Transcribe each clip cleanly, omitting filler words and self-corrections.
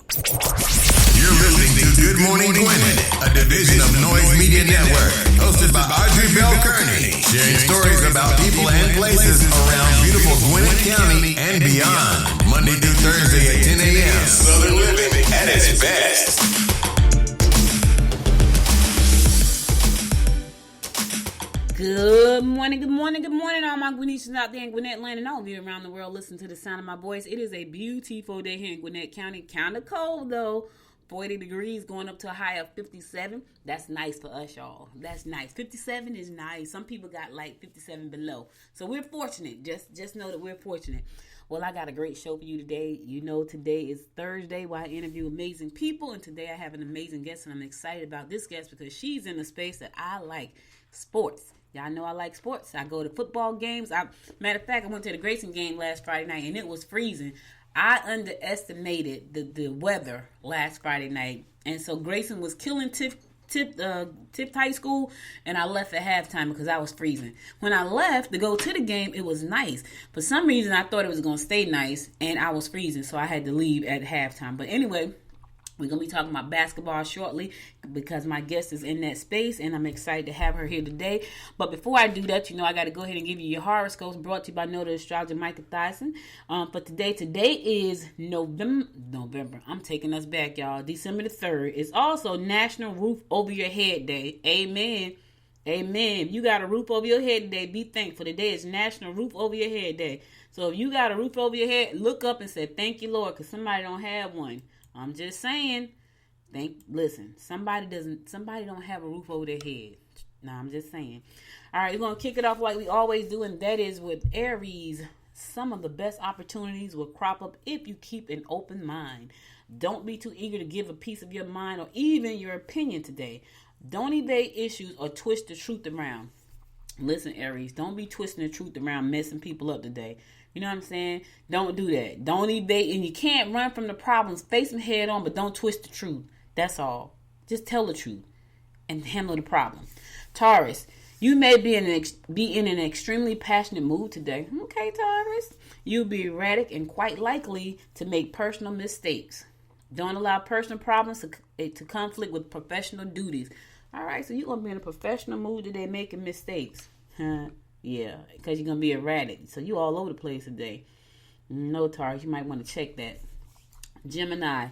You're listening to Good Morning Gwinnett, a division of Noise Media Network, hosted by Audrey Bell Kearney, sharing stories about people and places around beautiful Gwinnett County and beyond. Monday through Thursday at 10 a.m. Southern living at its best. Good morning, all my Gwinnetians out there in Gwinnett land and all of you around the world. Listen to the sound of my voice. It is a beautiful day here in Gwinnett County. Kind of cold though. 40 degrees going up to a high of 57. That's nice for us, y'all. That's nice. 57 is nice. Some people got like 57 below. So we're fortunate. Just know that we're fortunate. Well, I got a great show for you today. You know, today is Thursday where I interview amazing people. And today I have an amazing guest. And I'm excited about this guest because she's in a space that I like. Sports. Y'all know I like sports. I go to football games. Matter of fact, I went to the Grayson game last Friday night, and it was freezing. I underestimated the weather last Friday night, and so Grayson was killing Tift High School, and I left at halftime because I was freezing. When I left to go to the game, it was nice. For some reason, I thought it was going to stay nice, and I was freezing, so I had to leave at halftime. But anyway, we're going to be talking about basketball shortly because my guest is in that space, and I'm excited to have her here today. But before I do that, you know, I got to go ahead and give you your horoscopes brought to you by Noted Astrologer Micah Thyssen. For today is November. I'm taking us back, y'all. December the 3rd. It's also National Roof Over Your Head Day. Amen. Amen. If you got a roof over your head today, be thankful. Today is National Roof Over Your Head Day. So if you got a roof over your head, look up and say, thank you, Lord, because somebody don't have one. I'm just saying, somebody don't have a roof over their head. No, I'm just saying. All right, we're going to kick it off like we always do, and that is with Aries. Some of the best opportunities will crop up if you keep an open mind. Don't be too eager to give a piece of your mind or even your opinion today. Don't evade issues or twist the truth around. Listen, Aries, don't be twisting the truth around, messing people up today. You know what I'm saying? Don't do that. Don't evade, and you can't run from the problems. Face them head on, but don't twist the truth. That's all. Just tell the truth and handle the problem. Taurus, you may be in an extremely passionate mood today. Okay, Taurus. You'll be erratic and quite likely to make personal mistakes. Don't allow personal problems to conflict with professional duties. All right, so you're going to be in a professional mood today making mistakes. Yeah, because you're going to be erratic. So you all over the place today. No, Taurus, you might want to check that. Gemini,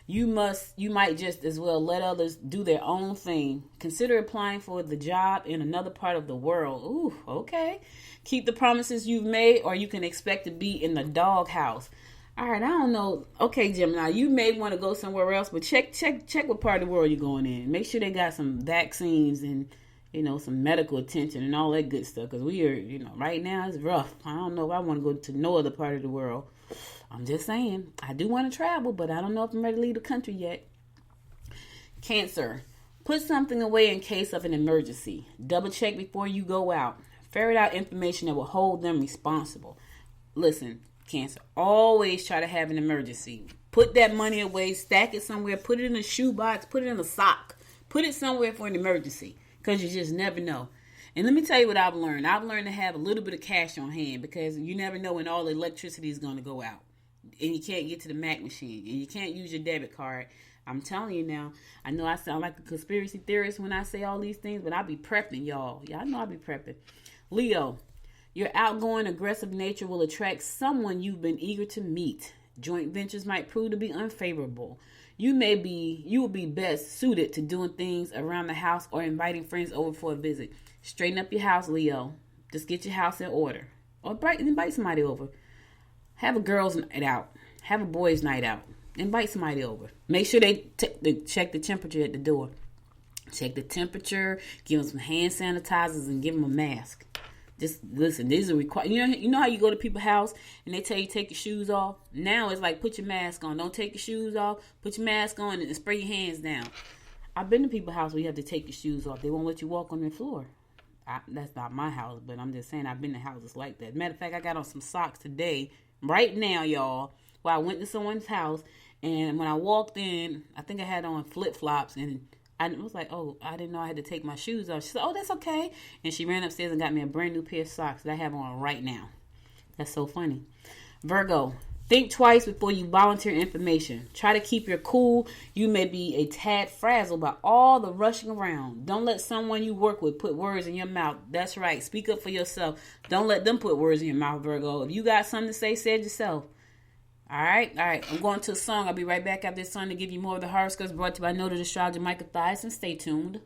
you might just as well let others do their own thing. Consider applying for the job in another part of the world. Ooh, okay. Keep the promises you've made or you can expect to be in the doghouse. All right, I don't know. Okay, Gemini, you may want to go somewhere else, but check what part of the world you're going in. Make sure they got some vaccines and some medical attention and all that good stuff. Because we are, right now it's rough. I don't know if I want to go to no other part of the world. I'm just saying. I do want to travel, but I don't know if I'm ready to leave the country yet. Cancer. Put something away in case of an emergency. Double check before you go out. Ferret out information that will hold them responsible. Listen, Cancer, always try to have an emergency. Put that money away. Stack it somewhere. Put it in a shoebox. Put it in a sock. Put it somewhere for an emergency. Because you just never know. And let me tell you what I've learned. I've learned to have a little bit of cash on hand because you never know when all the electricity is going to go out. And you can't get to the Mac machine. And you can't use your debit card. I'm telling you now. I know I sound like a conspiracy theorist when I say all these things, but I be prepping, y'all. Y'all know I be prepping. Leo, your outgoing, aggressive nature will attract someone you've been eager to meet. Joint ventures might prove to be unfavorable. You will be best suited to doing things around the house or inviting friends over for a visit. Straighten up your house, Leo. Just get your house in order. Or invite somebody over. Have a girls' night out. Have a boys' night out. Invite somebody over. Make sure they check the temperature at the door. Check the temperature. Give them some hand sanitizers and give them a mask. Just listen, these are required. You know how you go to people's house and they tell you take your shoes off? Now it's like put your mask on. Don't take your shoes off. Put your mask on and spray your hands down. I've been to people's house where you have to take your shoes off. They won't let you walk on their floor. That's not my house, but I'm just saying I've been to houses like that. Matter of fact, I got on some socks today, right now, y'all, where I went to someone's house, and when I walked in, I think I had on flip-flops, and I was like, oh, I didn't know I had to take my shoes off. She said, oh, that's okay. And she ran upstairs and got me a brand new pair of socks that I have on right now. That's so funny. Virgo, Think twice before you volunteer information. Try to keep your cool. You may be a tad frazzled by all the rushing around. Don't let someone you work with put words in your mouth. That's right. Speak up for yourself. Don't let them put words in your mouth, Virgo. If you got something to say, say it yourself. All right. I'm going to a song. I'll be right back after this song to give you more of the horoscopes brought to you by noted astrologer Michael Thiason. Stay tuned.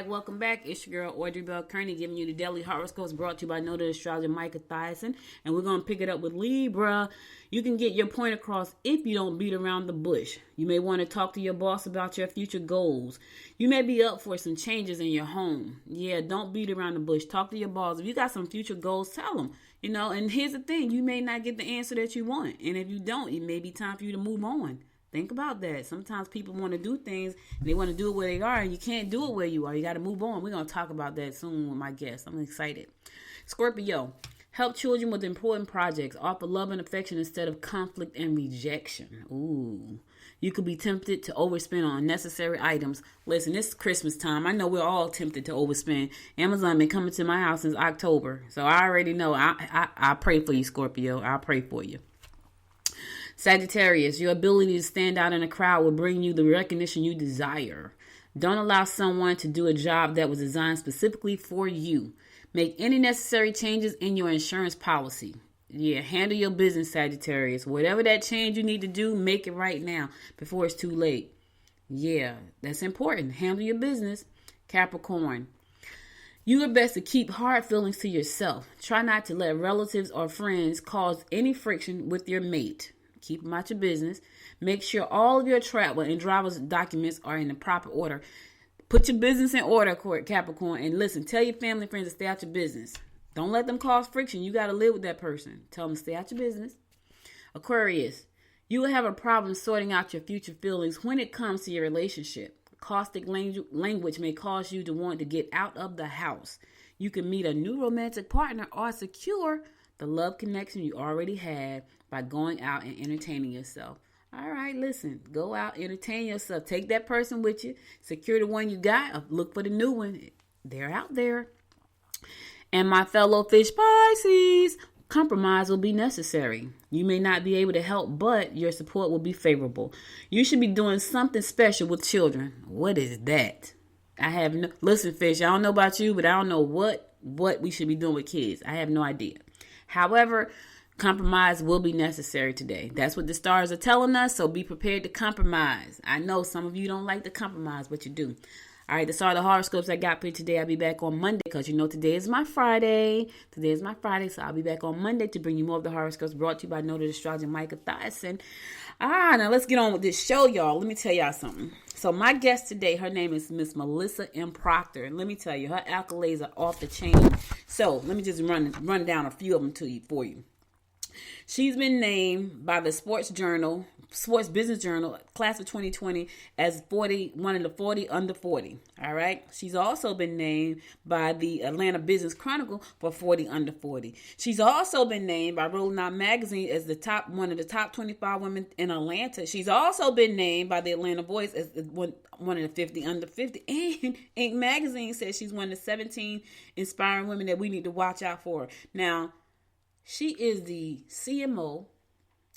Welcome back. It's your girl Audrey Bell Kearney giving you the daily horoscopes brought to you by noted astrologer Michael Thiason, and we're going to pick it up with Libra. You can get your point across if you don't beat around the bush. You may want to talk to your boss about your future goals. You may be up for some changes in your home. Yeah, don't beat around the bush. Talk to your boss. If you got some future goals, tell them. You know, and here's the thing. You may not get the answer that you want. And if you don't, it may be time for you to move on. Think about that. Sometimes people want to do things and they want to do it where they are, and you can't do it where you are. You got to move on. We're going to talk about that soon with my guest. I'm excited. Scorpio, help children with important projects. Offer love and affection instead of conflict and rejection. Ooh. You could be tempted to overspend on unnecessary items. Listen, it's Christmas time. I know we're all tempted to overspend. Amazon been coming to my house since October. So I already know. I pray for you, Scorpio. I pray for you. Sagittarius, your ability to stand out in a crowd will bring you the recognition you desire. Don't allow someone to do a job that was designed specifically for you. Make any necessary changes in your insurance policy. Yeah, handle your business, Sagittarius. Whatever that change you need to do, make it right now before it's too late. Yeah, that's important. Handle your business. Capricorn, You are best to keep hard feelings to yourself. Try not to let relatives or friends cause any friction with your mate. Keep them out your business. Make sure all of your travel and driver's documents are in the proper order. Put your business in order, Capricorn. And listen, tell your family and friends to stay out your business. Don't let them cause friction. You got to live with that person. Tell them to stay out your business. Aquarius, you will have a problem sorting out your future feelings when it comes to your relationship. Caustic language may cause you to want to get out of the house. You can meet a new romantic partner or secure the love connection you already had by going out and entertaining yourself. All right, listen, go out, entertain yourself. Take that person with you. Secure the one you got. Or look for the new one. They're out there. And my fellow fish Pisces, compromise will be necessary. You may not be able to help, but your support will be favorable. You should be doing something special with children. What is that? Listen, fish, I don't know about you, but I don't know what we should be doing with kids. I have no idea. However, compromise will be necessary today. That's what the stars are telling us, so be prepared to compromise. I know some of you don't like to compromise, but you do. All right, that's all the horoscopes I got for you today. I'll be back on Monday because today is my Friday. Today is my Friday, so I'll be back on Monday to bring you more of the horoscopes brought to you by noted astrologer Micah Thyssen. Now let's get on with this show, y'all. Let me tell y'all something. So my guest today, her name is Miss Melissa M. Proctor. And let me tell you, her accolades are off the chain. So let me just run down a few of them for you. She's been named by the Sports Business Journal, class of 2020, as one of the 40 under 40. All right. She's also been named by the Atlanta Business Chronicle for 40 under 40. She's also been named by Rolling Out Magazine as one of the top 25 women in Atlanta. She's also been named by the Atlanta Voice as one of the 50 under 50. And Inc. Magazine says she's one of the 17 inspiring women that we need to watch out for. Now, she is the CMO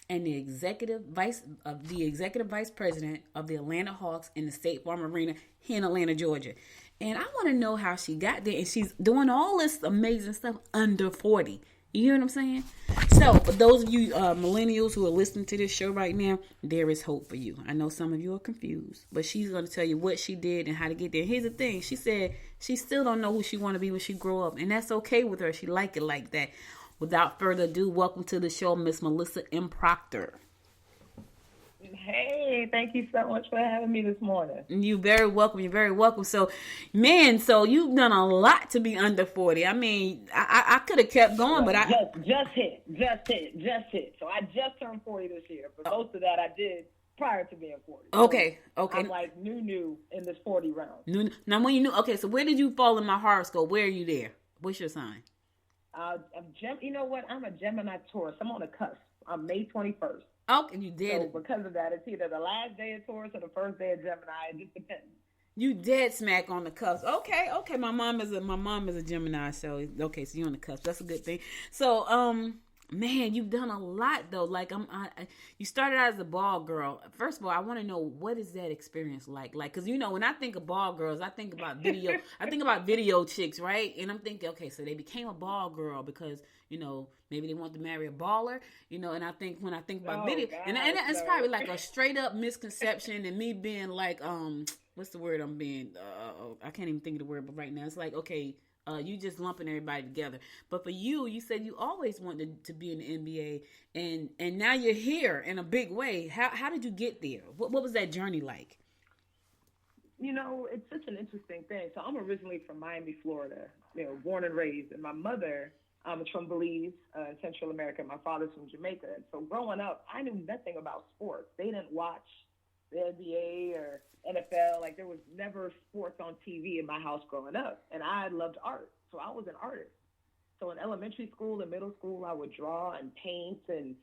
and the executive vice president of the Atlanta Hawks in the State Farm Arena here in Atlanta, Georgia. And I want to know how she got there. And she's doing all this amazing stuff under 40. You hear what I'm saying? So for those of you millennials who are listening to this show right now, there is hope for you. I know some of you are confused, but she's going to tell you what she did and how to get there. Here's the thing. She said she still don't know who she want to be when she grow up. And that's okay with her. She like it like that. Without further ado, welcome to the show, Miss Melissa M. Proctor. Hey, thank you so much for having me this morning. You're very welcome. You're very welcome. So you've done a lot to be under 40. I mean, I could have kept going, but just hit. So I just turned 40 this year, but most of that I did prior to being 40. Okay. I'm like new in this 40 round. Now, when you knew, okay, so where did you fall in my horoscope? Where are you there? What's your sign? You know what? I'm a Gemini Taurus. I'm on the cusp. I'm May 21st. Okay, you did. So because of that, it's either the last day of Taurus or the first day of Gemini. It just depends. You dead smack on the cusp. Okay. My mom is a Gemini, so okay, so you're on the cusp. That's a good thing. So, man, you've done a lot though. Like you started out as a ball girl. First of all, I want to know, what is that experience like? Like, cause when I think of ball girls, I think about video. I think about video chicks, right? And I'm thinking, okay, so they became a ball girl because maybe they want to marry a baller, And I think when I think about video, God, and it's probably like a straight up misconception, and me being like, what's the word I'm being? I can't even think of the word, but right now it's like, okay. You just lumping everybody together. But for you said you always wanted to be in the NBA, and now you're here in a big way. How did you get there? What was that journey like? It's such an interesting thing. So I'm originally from Miami, Florida, born and raised. And my mother is from Belize, in Central America. My father's from Jamaica. And so growing up, I knew nothing about sports. They didn't watch the NBA or NFL. Like, there was never sports on TV in my house growing up. And I loved art. So I was an artist. So in elementary school and middle school, I would draw and paint. And,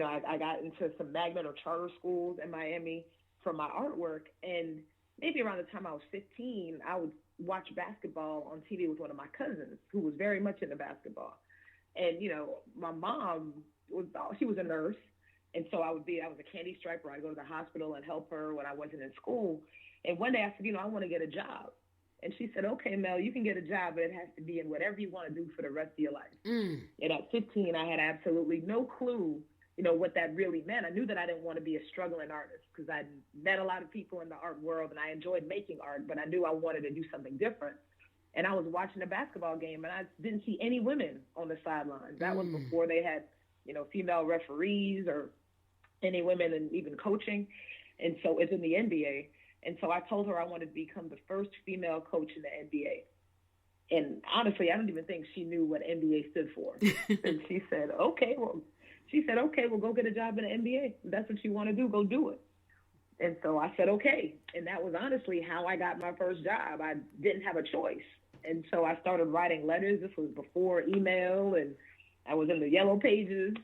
I got into some magnet or charter schools in Miami for my artwork. And maybe around the time I was 15, I would watch basketball on TV with one of my cousins who was very much into basketball. And, my mom she was a nurse. And so I was a candy striper. I'd go to the hospital and help her when I wasn't in school. And one day I said, I want to get a job. And she said, okay, Mel, you can get a job, but it has to be in whatever you want to do for the rest of your life. And at 15, I had absolutely no clue, what that really meant. I knew that I didn't want to be a struggling artist because I'd met a lot of people in the art world and I enjoyed making art, but I knew I wanted to do something different. And I was watching a basketball game, and I didn't see any women on the sidelines. That was before they had, female referees or any women in even coaching. And so it's in the NBA. And so I told her I wanted to become the first female coach in the NBA. And honestly, I don't even think she knew what NBA stood for. And she said, okay, well, go get a job in the NBA. If that's what you want to do, go do it. And so I said, okay. And that was honestly how I got my first job. I didn't have a choice. And so I started writing letters. This was before email, and I was in the yellow pages,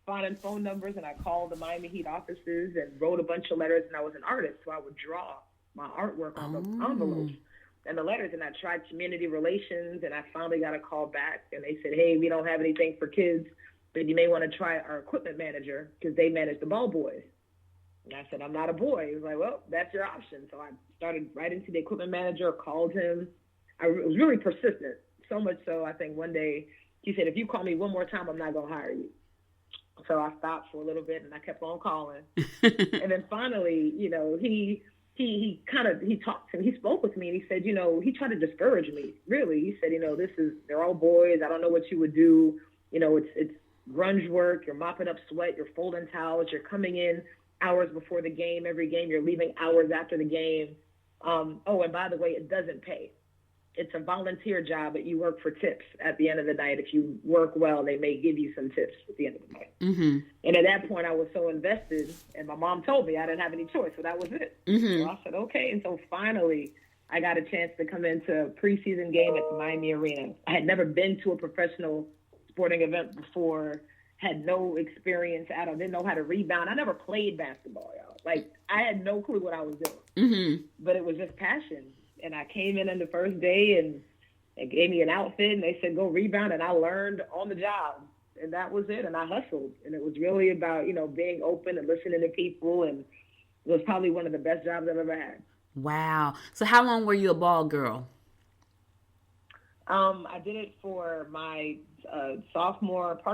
finding phone numbers, and I called the Miami Heat offices and wrote a bunch of letters. And I was an artist, so I would draw my artwork on the envelopes and the letters. And I tried community relations, and I finally got a call back, and they said, hey, we don't have anything for kids, but you may want to try our equipment manager because they manage the ball boys. And I said, I'm not a boy. He was like, well, that's your option. So I started writing to the equipment manager, called him. I was really persistent, so much so I think one day he said, if you call me one more time, I'm not going to hire you. So I stopped for a little bit, and I kept on calling. And then finally, he talked to me. He spoke with me, and he said, he tried to discourage me, really. He said, they're all boys. I don't know what you would do. It's grunge work. You're mopping up sweat. You're folding towels. You're coming in hours before the game. Every game, you're leaving hours after the game. And by the way, it doesn't pay. It's a volunteer job, but you work for tips at the end of the night. If you work well, they may give you some tips at the end of the night. Mm-hmm. And at that point, I was so invested, and my mom told me I didn't have any choice, so that was it. Mm-hmm. So I said, okay. And so finally, I got a chance to come into a preseason game at the Miami Arena. I had never been to a professional sporting event before, had no experience at all, didn't know how to rebound. I never played basketball, y'all. Like, I had no clue what I was doing. Mm-hmm. But it was just passion. And I came in on the first day, and they gave me an outfit, and they said, go rebound. And I learned on the job. And that was it. And I hustled. And it was really about, being open and listening to people. And it was probably one of the best jobs I've ever had. Wow. So how long were you a ball girl? I did it for my part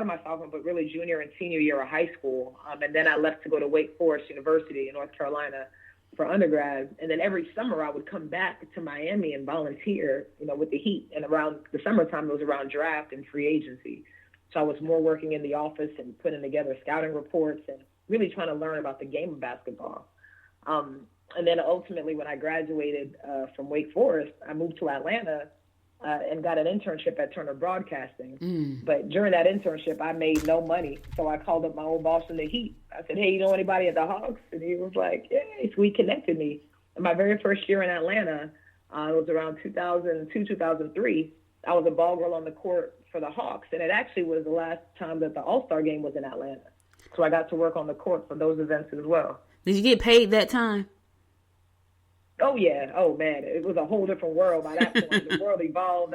of my sophomore, but really junior and senior year of high school. And then I left to go to Wake Forest University in North Carolina for undergrad. And then every summer I would come back to Miami and volunteer, with the Heat. And around the summertime, it was around draft and free agency. So I was more working in the office and putting together scouting reports and really trying to learn about the game of basketball. And then ultimately, when I graduated from Wake Forest, I moved to Atlanta and got an internship at Turner Broadcasting. But during that internship, I made no money. So I called up my old boss in the Heat. I said, hey, you know anybody at the Hawks? And he was like, yeah. So he connected me. And my very first year in Atlanta, it was around 2002, 2003. I was a ball girl on the court for the Hawks. And it actually was the last time that the All-Star game was in Atlanta. So I got to work on the court for those events as well. Did you get paid that time? Oh, yeah. Oh, man. It was a whole different world by that point. The world evolved.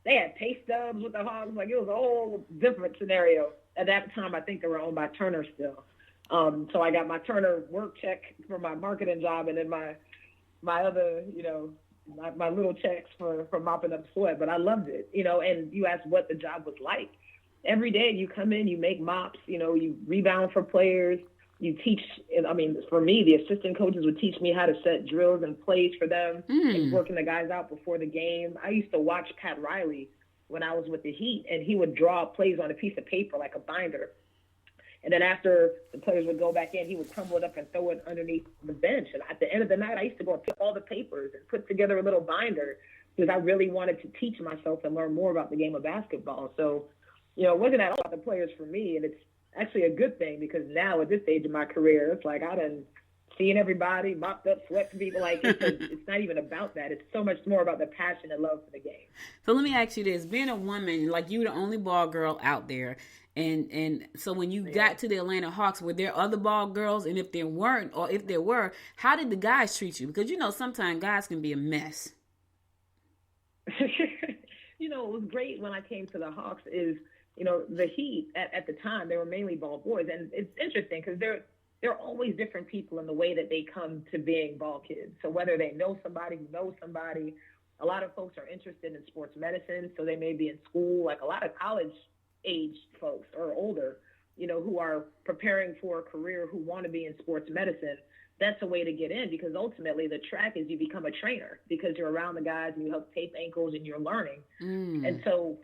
They had pay stubs with the Hogs. Like, it was a whole different scenario. At that time, I think they were owned by Turner still. So I got my Turner work check for my marketing job, and then my other, my little checks for mopping up sweat. But I loved it, and you asked what the job was like. Every day you come in, you make mops, you rebound for players. You teach, for me, the assistant coaches would teach me how to set drills and plays for them and working the guys out before the game. I used to watch Pat Riley when I was with the Heat, and he would draw plays on a piece of paper like a binder. And then after the players would go back in, he would crumble it up and throw it underneath the bench. And at the end of the night, I used to go and pick all the papers and put together a little binder because I really wanted to teach myself and learn more about the game of basketball. So, it wasn't at all about the players for me, and it's actually a good thing because now at this stage of my career, it's like I done seen everybody mopped up, sweat for people. Like it's not even about that. It's so much more about the passion and love for the game. So let me ask you this: being a woman, like you, the only ball girl out there, and so when you got to the Atlanta Hawks, were there other ball girls? And if there weren't, or if there were, how did the guys treat you? Because sometimes guys can be a mess. What was great when I came to the Hawks is, the Heat at the time, they were mainly ball boys. And it's interesting because there are always different people in the way that they come to being ball kids. So whether they know somebody who knows somebody, a lot of folks are interested in sports medicine. So they may be in school, like a lot of college age folks or older, who are preparing for a career who want to be in sports medicine. that's a way to get in, because ultimately the track is you become a trainer because you're around the guys and you help tape ankles and you're learning. And so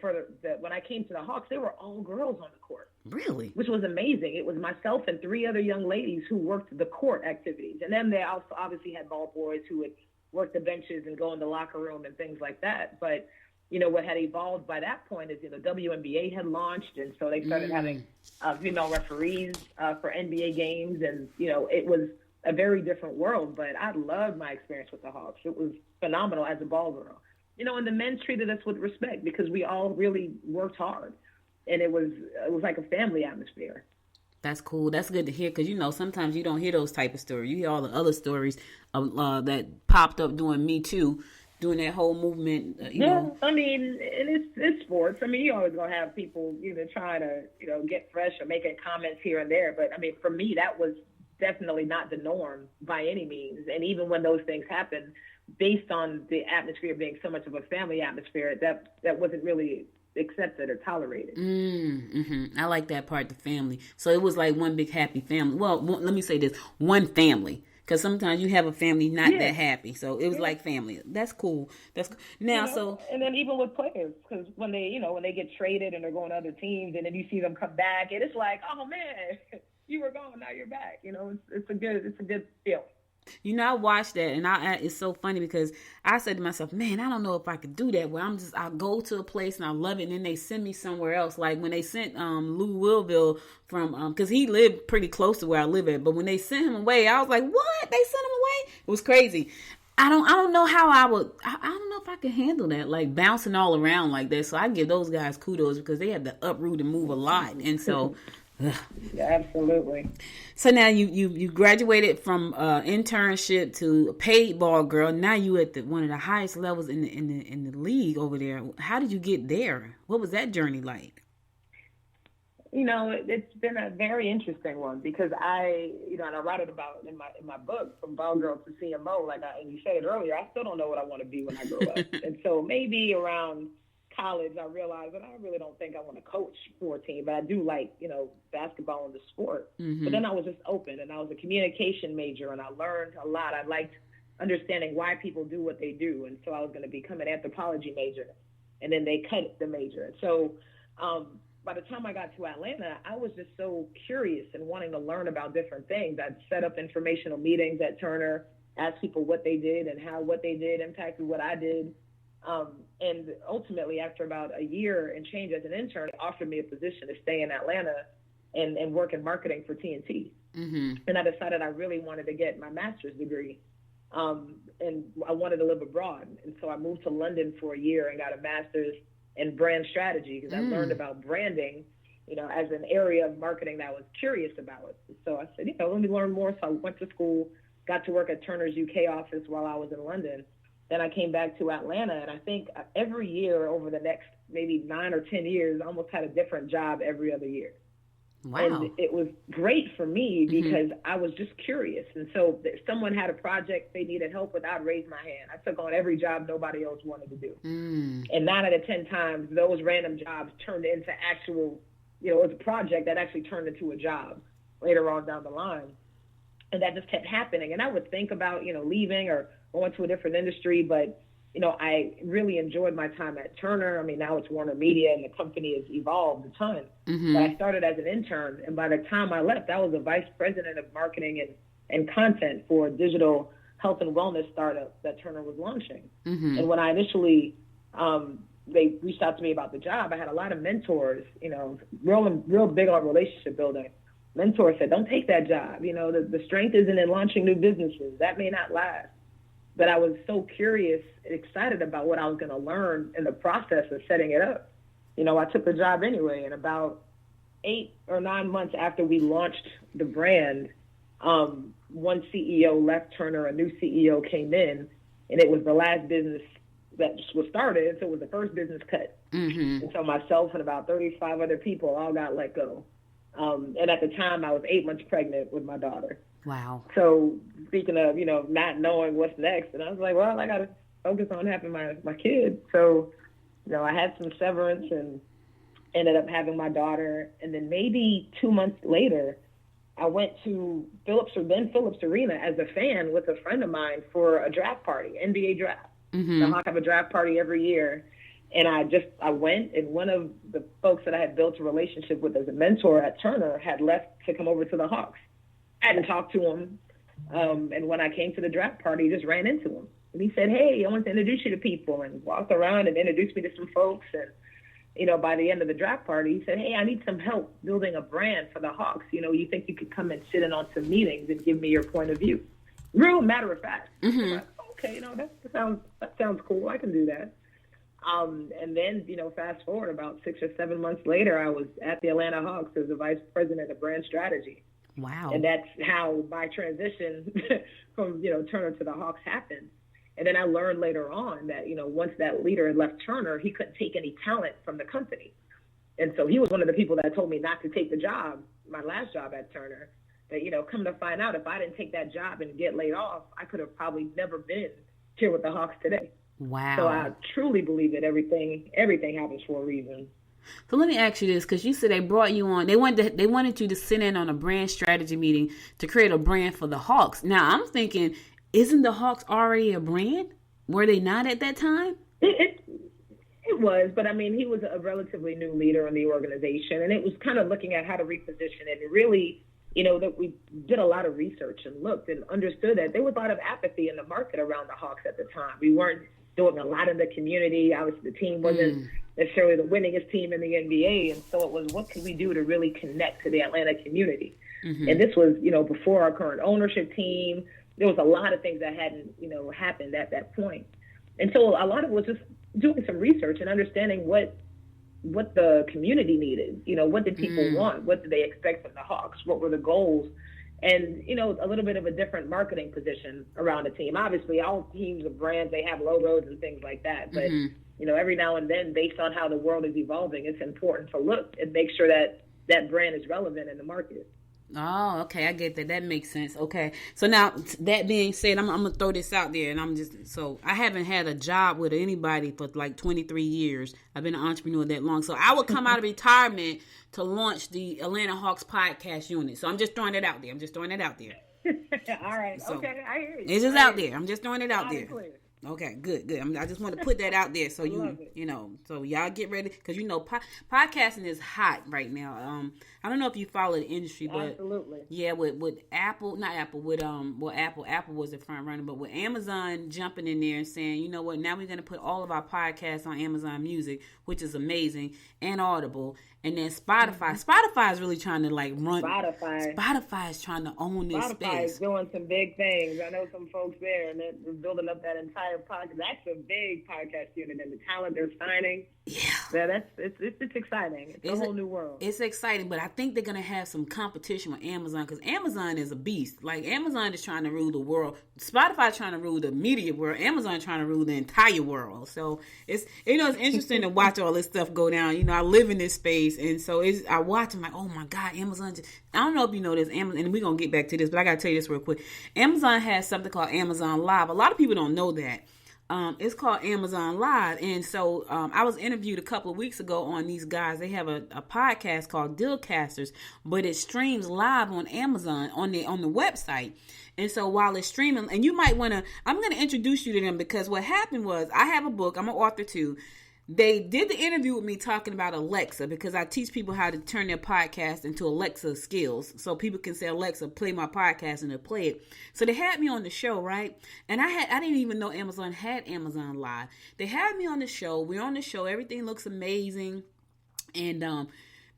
when I came to the Hawks, they were all girls on the court. Really? Which was amazing. It was myself and 3 other young ladies who worked the court activities. And then they also obviously had ball boys who would work the benches and go in the locker room and things like that. But, what had evolved by that point is, WNBA had launched. And so they started having female referees for NBA games. And, it was a very different world. But I loved my experience with the Hawks. It was phenomenal as a ball girl. And the men treated us with respect because we all really worked hard. And it was like a family atmosphere. That's cool. That's good to hear because, sometimes you don't hear those type of stories. You hear all the other stories that popped up during Me Too, during that whole movement. I mean, it's sports. I mean, you always going to have people, trying to, get fresh or making comments here and there. But, I mean, for me, that was definitely not the norm by any means. And even when those things happen, based on the atmosphere being so much of a family atmosphere, that wasn't really accepted or tolerated. I like that part, the family. So it was like one big happy family. Well, let me say this, one family. Because sometimes you have a family not that happy. So it was like family. That's cool. That's now, and then even with players, because when they, when they get traded and they're going to other teams and then you see them come back, and it's like, oh man, you were gone, now you're back. It's a good feeling. I watched that, and it's so funny because I said to myself, man, I don't know if I could do that, where I go to a place and I love it, and then they send me somewhere else. Like when they sent Lou Willville from, because he lived pretty close to where I live at, but when they sent him away, I was like, what? They sent him away? It was crazy. I don't know how I don't know if I could handle that, like bouncing all around like that. So I give those guys kudos because they had to uproot and move a lot. And so yeah, absolutely. So now you graduated from internship to a paid ball girl. Now you at one of the highest levels in the league over there. How did you get there? What was that journey like? It's been a very interesting one because and I write it about in my book, From Ball Girl to CMO. And you said it earlier, I still don't know what I want to be when I grow up. And so maybe around college, I realized that I really don't think I want to coach for a team, but I do like, basketball and the sport. But then I was just open, and I was a communication major, and I learned a lot. I liked understanding why people do what they do. And so I was going to become an anthropology major, and then they cut the major. And so by the time I got to Atlanta, I was just so curious and wanting to learn about different things. I'd set up informational meetings at Turner, ask people what they did and how what they did impacted what I did. And ultimately, after about a year and change as an intern, they offered me a position to stay in Atlanta and work in marketing for TNT. And I decided I really wanted to get my master's degree, and I wanted to live abroad. And so I moved to London for a year and got a master's in brand strategy because I learned about branding, as an area of marketing that I was curious about. So I said, let me learn more. So I went to school, got to work at Turner's UK office while I was in London. Then I came back to Atlanta, and I think every year over the next maybe 9 or 10 years, I almost had a different job every other year. Wow. And it was great for me because I was just curious. And so if someone had a project they needed help with, I'd raise my hand. I took on every job nobody else wanted to do. And 9 out of 10 times, those random jobs turned into actual, it was a project that actually turned into a job later on down the line. And that just kept happening. And I would think about, leaving or going to a different industry, but I really enjoyed my time at Turner. I mean, now it's Warner Media, and the company has evolved a ton. But I started as an intern, and by the time I left, I was a vice president of marketing and content for a digital health and wellness startup that Turner was launching. And when I initially, they reached out to me about the job, I had a lot of mentors, real big on relationship building. Mentor said, don't take that job. The strength isn't in launching new businesses. That may not last. But I was so curious and excited about what I was going to learn in the process of setting it up. I took the job anyway. And about 8 or 9 months after we launched the brand, one CEO left Turner, a new CEO came in, and it was the last business that was started. So it was the first business cut. And so myself and about 35 other people all got let go. And at the time, I was 8 months pregnant with my daughter. Wow. So speaking of, not knowing what's next, and I was like, well, I got to focus on having my kid. So, I had some severance and ended up having my daughter. And then maybe 2 months later, I went to Phillips Arena as a fan with a friend of mine for a draft party, NBA draft. Mm-hmm. The Hawks have a draft party every year. And I went, and one of the folks that I had built a relationship with as a mentor at Turner had left to come over to the Hawks. I hadn't talked to him. And when I came to the draft party, just ran into him. And he said, hey, I want to introduce you to people, and walked around and introduced me to some folks. And, by the end of the draft party, he said, hey, I need some help building a brand for the Hawks. You think you could come and sit in on some meetings and give me your point of view? Real matter of fact. Mm-hmm. Like, okay, that sounds cool. I can do that. And then, fast forward about 6 or 7 months later, I was at the Atlanta Hawks as the vice president of brand strategy. Wow. And that's how my transition from, Turner to the Hawks happened. And then I learned later on that, once that leader had left Turner, he couldn't take any talent from the company. And so he was one of the people that told me not to take the job, my last job at Turner, that, come to find out, if I didn't take that job and get laid off, I could have probably never been here with the Hawks today. Wow. So I truly believe that everything happens for a reason. So let me ask you this, because you said they brought you on. They wanted you to sit in on a brand strategy meeting to create a brand for the Hawks. Now, I'm thinking, isn't the Hawks already a brand? Were they not at that time? It was, but he was a relatively new leader in the organization, and it was kind of looking at how to reposition it. And really, that we did a lot of research and looked and understood that there was a lot of apathy in the market around the Hawks at the time. We weren't doing a lot in the community. Obviously, the team wasn't necessarily the winningest team in the NBA, and so it was, what could we do to really connect to the Atlanta community? Mm-hmm. And this was, before our current ownership team. There was a lot of things that hadn't, happened at that point. And so a lot of it was just doing some research and understanding what the community needed. What did people want? What did they expect from the Hawks? What were the goals? And, a little bit of a different marketing position around the team. Obviously, all teams of brands, they have logos and things like that. But, every now and then, based on how the world is evolving, it's important to look and make sure that that brand is relevant in the market. Oh, okay. I get that. That makes sense. Okay. So now, that being said, I'm going to throw this out there. And I haven't had a job with anybody for like 23 years. I've been an entrepreneur that long. So I would come out of retirement to launch the Atlanta Hawks podcast unit. So I'm just throwing it out there. All right. So, okay. I hear you. It's just out there. I'm just throwing it out there. Clear. Okay, good. I just want to put that out there so so y'all get ready, because podcasting is hot right now. I don't know if you follow the industry, but absolutely, yeah, with Apple, not Apple, with Apple was the front runner, but with Amazon jumping in there and saying, you know what, now we're going to put all of our podcasts on Amazon Music, which is amazing, and Audible. And then Spotify. Spotify is really trying to run. Spotify is trying to own this space. Spotify is doing some big things. I know some folks there, and they're building up that entire podcast. That's a big podcast unit, and the talent they're signing. Yeah, it's exciting. It's a whole new world. It's exciting, but I think they're gonna have some competition with Amazon, because Amazon is a beast. Like, Amazon is trying to rule the world. Spotify is trying to rule the media world. Amazon is trying to rule the entire world. So it's interesting to watch all this stuff go down. I live in this space. And so I watch, I'm like, oh my God, Amazon. I don't know if you know this, Amazon, and we're going to get back to this, but I got to tell you this real quick. Amazon has something called Amazon Live. A lot of people don't know that. It's called Amazon Live. And so I was interviewed a couple of weeks ago on these guys. They have a podcast called Dealcasters, but it streams live on Amazon on the website. And so while it's streaming, and you might want to, I'm going to introduce you to them, because what happened was, I have a book. I'm an author too. They did the interview with me talking about Alexa, because I teach people how to turn their podcast into Alexa skills. So people can say, Alexa, play my podcast, and they'll play it. So they had me on the show, right? And I didn't even know Amazon had Amazon Live. They had me on the show. We're on the show. Everything looks amazing. And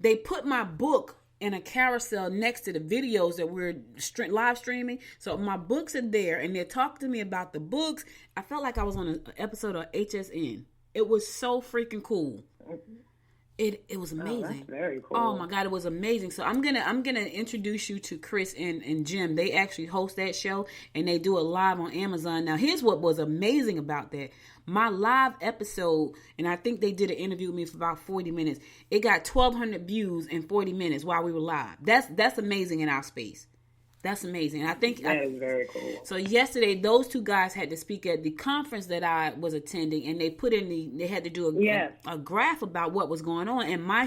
they put my book in a carousel next to the videos that we're live streaming. So my books are there, and they're talking to me about the books. I felt like I was on an episode of HSN. It was so freaking cool. It was amazing. Oh, that's very cool. Oh my God, it was amazing. So I'm gonna introduce you to Chris and Jim. They actually host that show, and they do it live on Amazon. Now, here's what was amazing about that. My live episode, and I think they did an interview with me for about 40 minutes. It got 1,200 views in 40 minutes while we were live. That's amazing in our space. That's amazing. I think that is very cool. So yesterday, those two guys had to speak at the conference that I was attending, and they put in they had to do a graph about what was going on. And my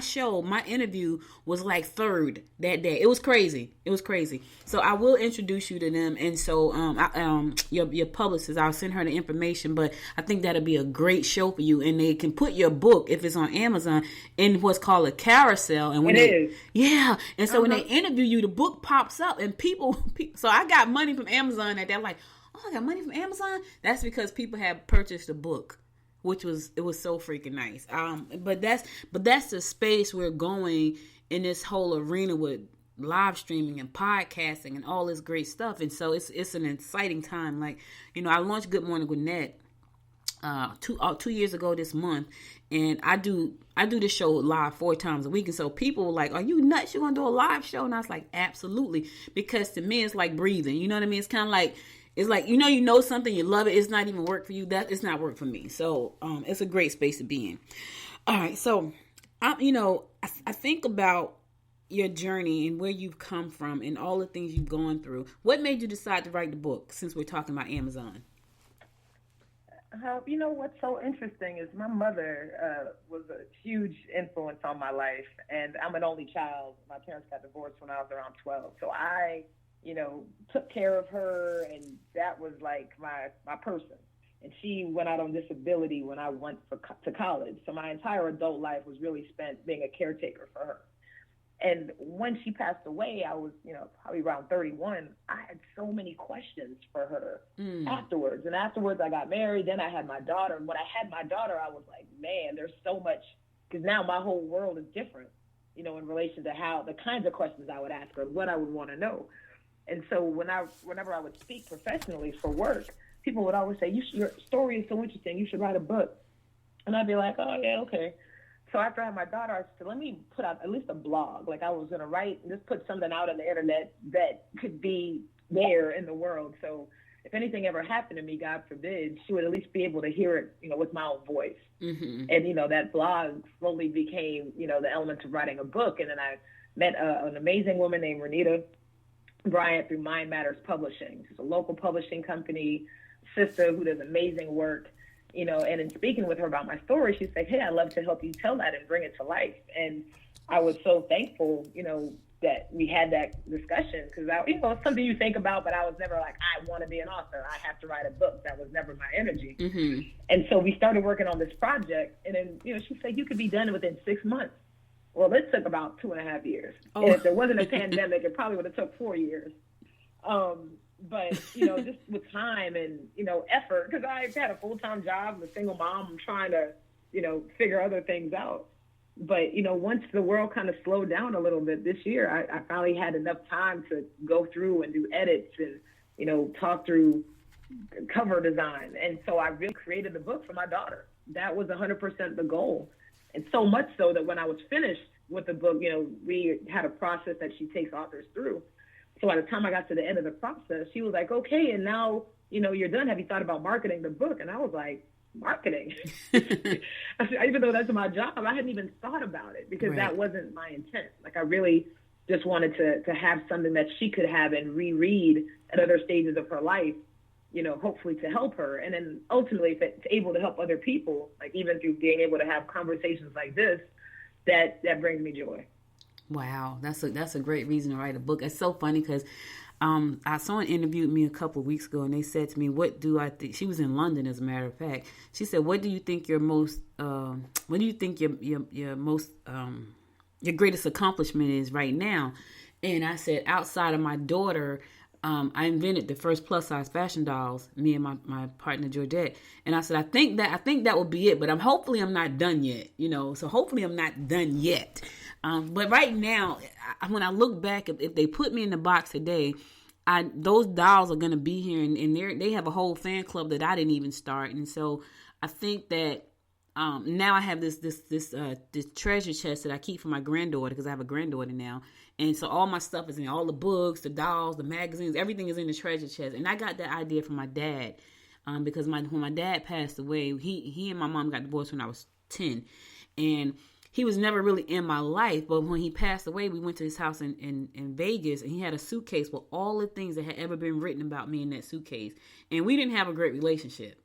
interview was like third that day. It was crazy. So I will introduce you to them, and so your publicist, I'll send her the information. But I think that'll be a great show for you, and they can put your book if it's on Amazon in what's called a carousel. And when and so when they interview you, the book pops up, and people. So I got money from Amazon that they're like, oh, I got money from Amazon. That's because people have purchased the book, it was so freaking nice. But that's the space we're going in this whole arena with live streaming and podcasting and all this great stuff. And so it's an exciting time. Like, I launched Good Morning Gwinnett 2 years ago this month, and I do this show live 4 times a week. And so people were like, are you nuts? You're gonna do a live show? And I was like, absolutely, because to me it's like breathing. You know what I mean? It's kind of like, it's like, you know something, you love it, it's not even work for you. That it's not work for me. So it's a great space to be in. All right, so I think about your journey and where you've come from and all the things you've gone through. What made you decide to write the book, since we're talking about Amazon? What's so interesting is my mother was a huge influence on my life, and I'm an only child. My parents got divorced when I was around 12, so I, took care of her, and that was like my person. And she went out on disability when I went to college, so my entire adult life was really spent being a caretaker for her. And when she passed away, I was, probably around 31. I had so many questions for her afterwards. And afterwards, I got married. Then I had my daughter. And when I had my daughter, I was like, man, there's so much, because now my whole world is different, in relation to how the kinds of questions I would ask her, what I would want to know. And so whenever I would speak professionally for work, people would always say, your story is so interesting. You should write a book. And I'd be like, oh, yeah, okay. So after I had my daughter, I said, let me put out at least a blog. Like, I was going to write and just put something out on the internet that could be there in the world. So if anything ever happened to me, God forbid, she would at least be able to hear it, with my own voice. Mm-hmm. And, that blog slowly became, the element of writing a book. And then I met an amazing woman named Renita Bryant through Mind Matters Publishing. She's a local publishing company, sister who does amazing work. And in speaking with her about my story, she said, hey, I'd love to help you tell that and bring it to life. And I was so thankful, that we had that discussion, because, it's something you think about, but I was never like, I want to be an author. I have to write a book. That was never my energy. Mm-hmm. And so we started working on this project. And then, she said, you could be done within 6 months. Well, it took about 2.5 years. Oh. And if there wasn't a pandemic, it probably would have took 4 years. But, just with time and, effort, because I had a full-time job, I'm a single mom, I'm trying to, figure other things out. But, once the world kind of slowed down a little bit this year, I finally had enough time to go through and do edits and, talk through cover design. And so I really created the book for my daughter. That was 100% the goal. And so much so that when I was finished with the book, we had a process that she takes authors through. So by the time I got to the end of the process, she was like, okay, and now, you're done. Have you thought about marketing the book? And I was like, marketing? Even though that's my job, I hadn't even thought about it, because that wasn't my intent. Like, I really just wanted to have something that she could have and reread at other stages of her life, hopefully to help her. And then ultimately, if it's able to help other people, like even through being able to have conversations like this, that brings me joy. Wow, that's a great reason to write a book. It's so funny because someone interviewed me a couple of weeks ago, and they said to me, "What do I think?" She was in London, as a matter of fact. She said, "What do you think your greatest accomplishment is right now?" And I said, outside of my daughter, I invented the first plus size fashion dolls, me and my partner Georgette. And I said, I think that will be it, but hopefully I'm not done yet, so hopefully I'm not done yet. But right now, when I look back, if they put me in the box today, those dolls are going to be here, and they have a whole fan club that I didn't even start. And so I think that now I have this treasure chest that I keep for my granddaughter, because I have a granddaughter now. And so all my stuff is in, all the books, the dolls, the magazines, everything is in the treasure chest. And I got that idea from my dad, because when my dad passed away, he and my mom got divorced when I was 10. And he was never really in my life. But when he passed away, we went to his house in Vegas, and he had a suitcase with all the things that had ever been written about me in that suitcase. And we didn't have a great relationship.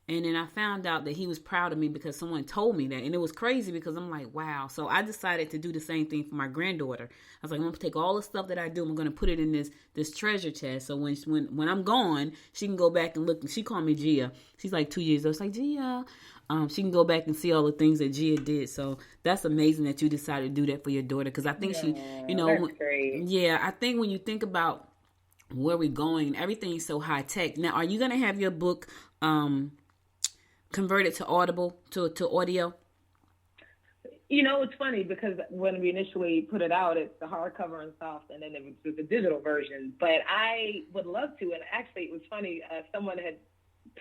And then I found out that he was proud of me because someone told me that. And it was crazy because I'm like, wow. So I decided to do the same thing for my granddaughter. I was like, I'm going to take all the stuff that I do. I'm going to put it in this treasure chest. So when I'm gone, she can go back and look. And she called me Gia. She's like 2 years old. It's like, Gia. She can go back and see all the things that Gia did. So that's amazing that you decided to do that for your daughter. Because I think she, that's great. Yeah, I think when you think about where we're going, everything's so high tech. Now, are you going to have your book converted to audible, to audio? It's funny because when we initially put it out, it's the hardcover and stuff, and then it was the digital version. But I would love to. And actually, it was funny. Someone had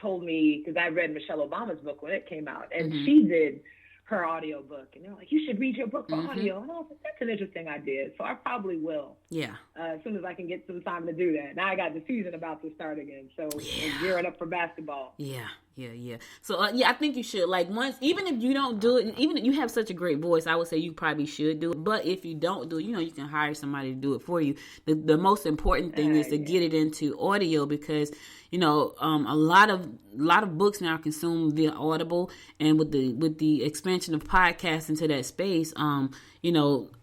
told me, because I read Michelle Obama's book when it came out, and she did her audio book, and they're like, you should read your book for audio. And I was like, that's an interesting idea. So I probably will. Yeah. As soon as I can get some time to do that. Now I got the season about to start again, so I'm gearing up for basketball. Yeah. So I think you should. Like, once, even if you don't do it, even if you have such a great voice, I would say you probably should do it. But if you don't do it, you can hire somebody to do it for you. The most important thing is to get it into audio, because a lot of books now are consumed via Audible, and with the expansion of podcasts into that space,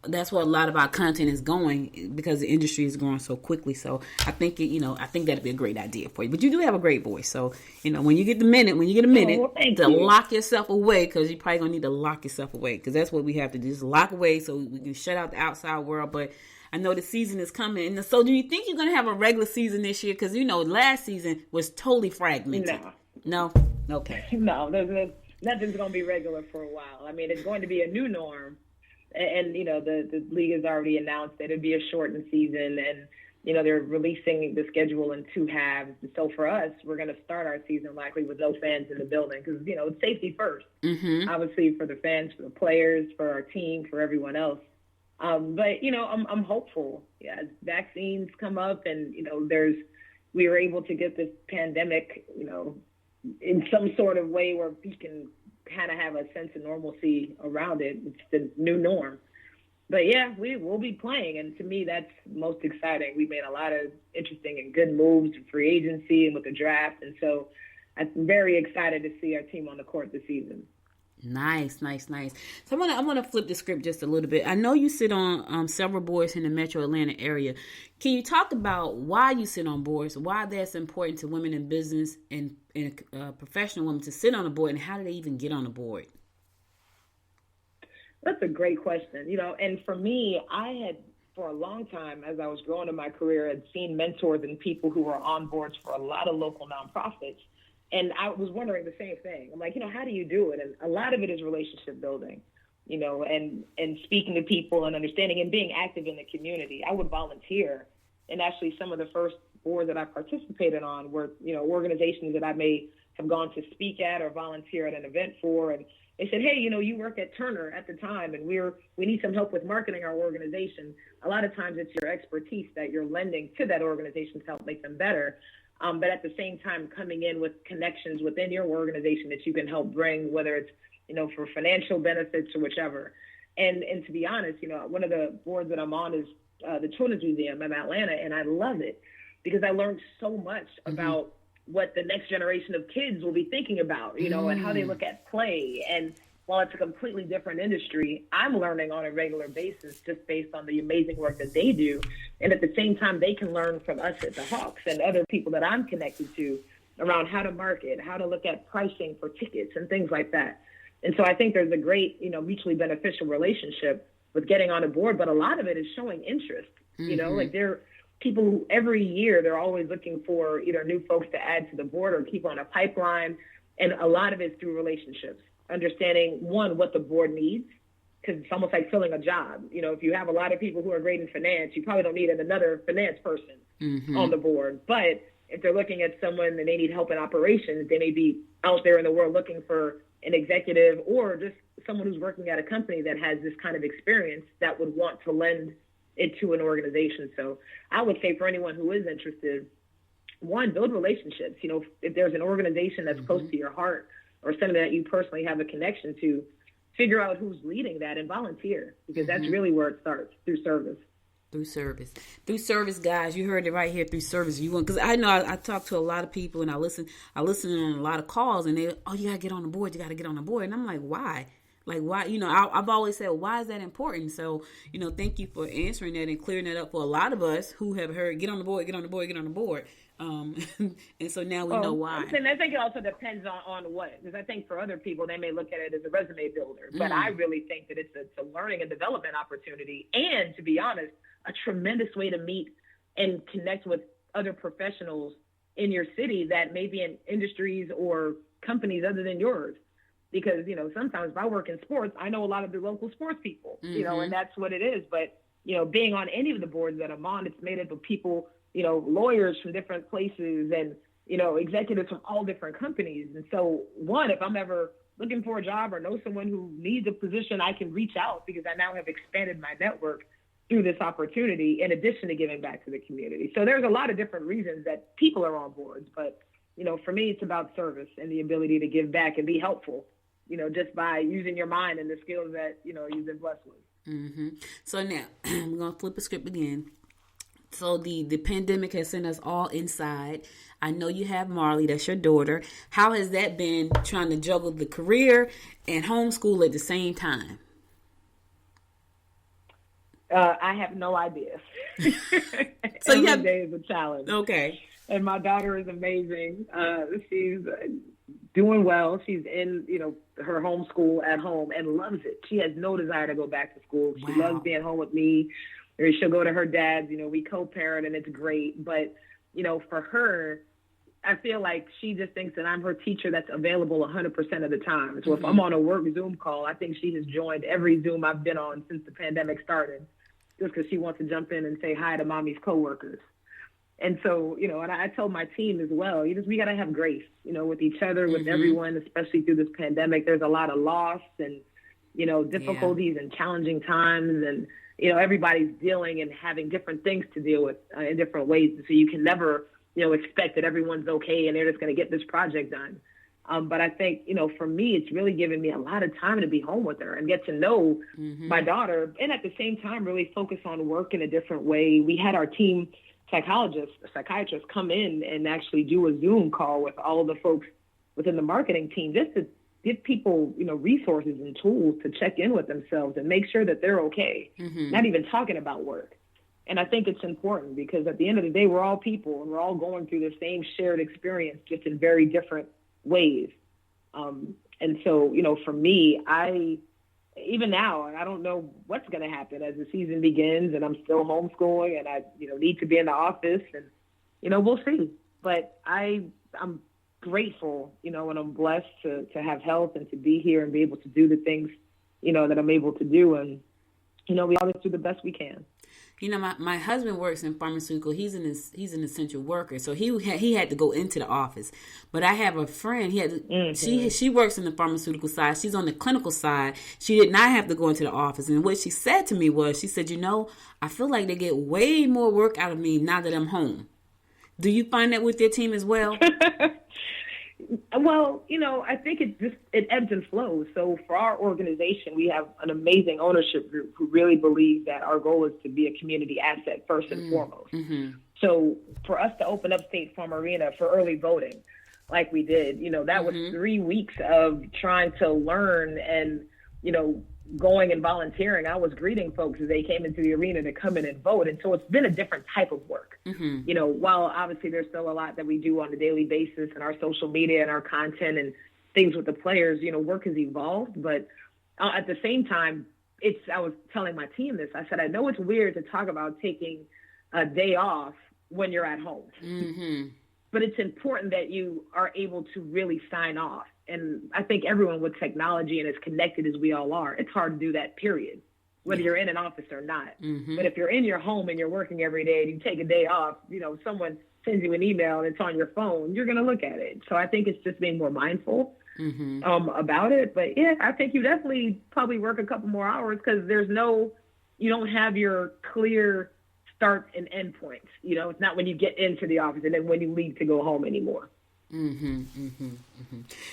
that's where a lot of our content is going, because the industry is growing so quickly. So I think that'd be a great idea for you. But you do have a great voice, so when you get a minute to lock yourself away, because you're probably gonna need to lock yourself away, because that's what we have to do, just lock away so we can shut out the outside world. But I know the season is coming. And so do you think you're going to have a regular season this year? Because, last season was totally fragmented. No? Okay. No, nothing's going to be regular for a while. I mean, it's going to be a new norm. And the league has already announced that it'd be a shortened season. And, they're releasing the schedule in 2 halves. So for us, we're going to start our season likely with no fans in the building because, it's safety first. Obviously, for the fans, for the players, for our team, for everyone else. But I'm hopeful. Yeah, as vaccines come up, and we were able to get this pandemic, in some sort of way where we can kind of have a sense of normalcy around it. It's the new norm. But yeah, we will be playing, and to me, that's most exciting. We made a lot of interesting and good moves in free agency and with the draft, and so I'm very excited to see our team on the court this season. Nice. So I'm gonna flip the script just a little bit. I know you sit on several boards in the Metro Atlanta area. Can you talk about why you sit on boards, why that's important to women in business and professional women to sit on a board, and how do they even get on a board? That's a great question. And for me, I had, for a long time, as I was growing in my career, had seen mentors and people who were on boards for a lot of local nonprofits. And I was wondering the same thing. I'm like, how do you do it? And a lot of it is relationship building, and speaking to people and understanding and being active in the community. I would volunteer. And actually some of the first boards that I participated on were, organizations that I may have gone to speak at or volunteer at an event for. And they said, hey, you work at Turner at the time, and we need some help with marketing our organization. A lot of times it's your expertise that you're lending to that organization to help make them better. But at the same time, coming in with connections within your organization that you can help bring, whether it's, for financial benefits or whichever. And to be honest, one of the boards that I'm on is the Children's Museum in Atlanta, and I love it because I learned so much about what the next generation of kids will be thinking about, and how they look at play. And while it's a completely different industry, I'm learning on a regular basis just based on the amazing work that they do. And at the same time, they can learn from us at the Hawks and other people that I'm connected to around how to market, how to look at pricing for tickets and things like that. And so I think there's a great, mutually beneficial relationship with getting on a board, but a lot of it is showing interest, like they're people who every year they're always looking for either new folks to add to the board or keep on a pipeline. And a lot of it is through relationships. Understanding, one, what the board needs, because it's almost like filling a job. If you have a lot of people who are great in finance, you probably don't need another finance person on the board. But if they're looking at someone and they need help in operations, they may be out there in the world looking for an executive or just someone who's working at a company that has this kind of experience that would want to lend it to an organization. So I would say for anyone who is interested, one, build relationships. If there's an organization that's close to your heart, or something that you personally have a connection to, figure out who's leading that and volunteer, because that's really where it starts, through service. Through service, guys. You heard it right here. Through service. You want, because I know I talk to a lot of people and I listen on a lot of calls, and they, oh, you gotta get on the board. You gotta get on the board, and I'm like, why? Like, why? You know, I've always said, why is that important? So, you know, thank you for answering that and clearing that up for a lot of us who have heard, get on the board, get on the board, get on the board. And so now we know why. And I think it also depends on what, because I think for other people, they may look at it as a resume builder, but I really think that it's a learning and development opportunity. And to be honest, a tremendous way to meet and connect with other professionals in your city that may be in industries or companies other than yours. Because, you know, sometimes if I work in sports, I know a lot of the local sports people, you know, and that's what it is. But, you know, being on any of the boards that I'm on, it's made up of people, you know, lawyers from different places and, you know, executives from all different companies. And so, one, if I'm ever looking for a job or know someone who needs a position, I can reach out, because I now have expanded my network through this opportunity, in addition to giving back to the community. So there's a lot of different reasons that people are on boards. But, you know, for me, it's about service and the ability to give back and be helpful, you know, just by using your mind and the skills that, you know, you've been blessed with. So now we're going to flip the script again. So the pandemic has sent us all inside. I know you have Marley, that's your daughter. How has that been, trying to juggle the career and homeschool at the same time? I have no idea. So Every day is a challenge. Okay. And my daughter is amazing. She's doing well. She's in, you know, her homeschool at home and loves it. She has no desire to go back to school. She loves being home with me. Or she'll go to her dad's, you know, we co-parent, and it's great. But, you know, for her, I feel like she just thinks that I'm her teacher that's available 100% of the time. So if I'm on a work Zoom call, I think she has joined every Zoom I've been on since the pandemic started, just because she wants to jump in and say hi to mommy's coworkers. And so, you know, and I told my team as well, we got to have grace, you know, with each other, with everyone, especially through this pandemic. There's a lot of loss and, you know, difficulties and challenging times. And, you know, everybody's dealing and having different things to deal with in different ways. So you can never, you know, expect that everyone's okay and they're just going to get this project done. But I think, you know, for me, it's really given me a lot of time to be home with her and get to know my daughter, and at the same time, really focus on work in a different way. We had our team psychiatrists come in and actually do a Zoom call with all the folks within the marketing team, just to give people, you know, resources and tools to check in with themselves and make sure that they're okay, not even talking about work. And I think it's important, because at the end of the day, we're all people and we're all going through the same shared experience, just in very different ways. And so, you know, for me, even now, I don't know what's going to happen as the season begins, and I'm still homeschooling, and I, you know, need to be in the office, and, you know, we'll see. But I'm grateful, you know, and I'm blessed to have health and to be here and be able to do the things, you know, that I'm able to do. And, you know, we always do the best we can. You know, my husband works in pharmaceutical. He's an essential worker, so he had to go into the office. But I have a friend. She works in the pharmaceutical side. She's on the clinical side. She did not have to go into the office. And what she said to me was, she said, you know, I feel like they get way more work out of me now that I'm home. Do you find that with your team as well? Well, you know, I think it ebbs and flows. So for our organization, we have an amazing ownership group who really believe that our goal is to be a community asset first and foremost. So for us to open up State Farm Arena for early voting, like we did, you know, that was 3 weeks of trying to learn and, you know, going and volunteering. I was greeting folks as they came into the arena to come in and vote. And so it's been a different type of work. You know, while obviously there's still a lot that we do on a daily basis in our social media and our content and things with the players, you know, work has evolved. But at the same time, I was telling my team this. I said, I know it's weird to talk about taking a day off when you're at home, but it's important that you are able to really sign off. And I think everyone with technology and as connected as we all are, it's hard to do that, period, whether you're in an office or not. But if you're in your home and you're working every day and you take a day off, you know, someone sends you an email and it's on your phone, you're going to look at it. So I think it's just being more mindful about it. But yeah, I think you definitely probably work a couple more hours, because you don't have your clear start and end points. You know, it's not when you get into the office and then when you leave to go home anymore.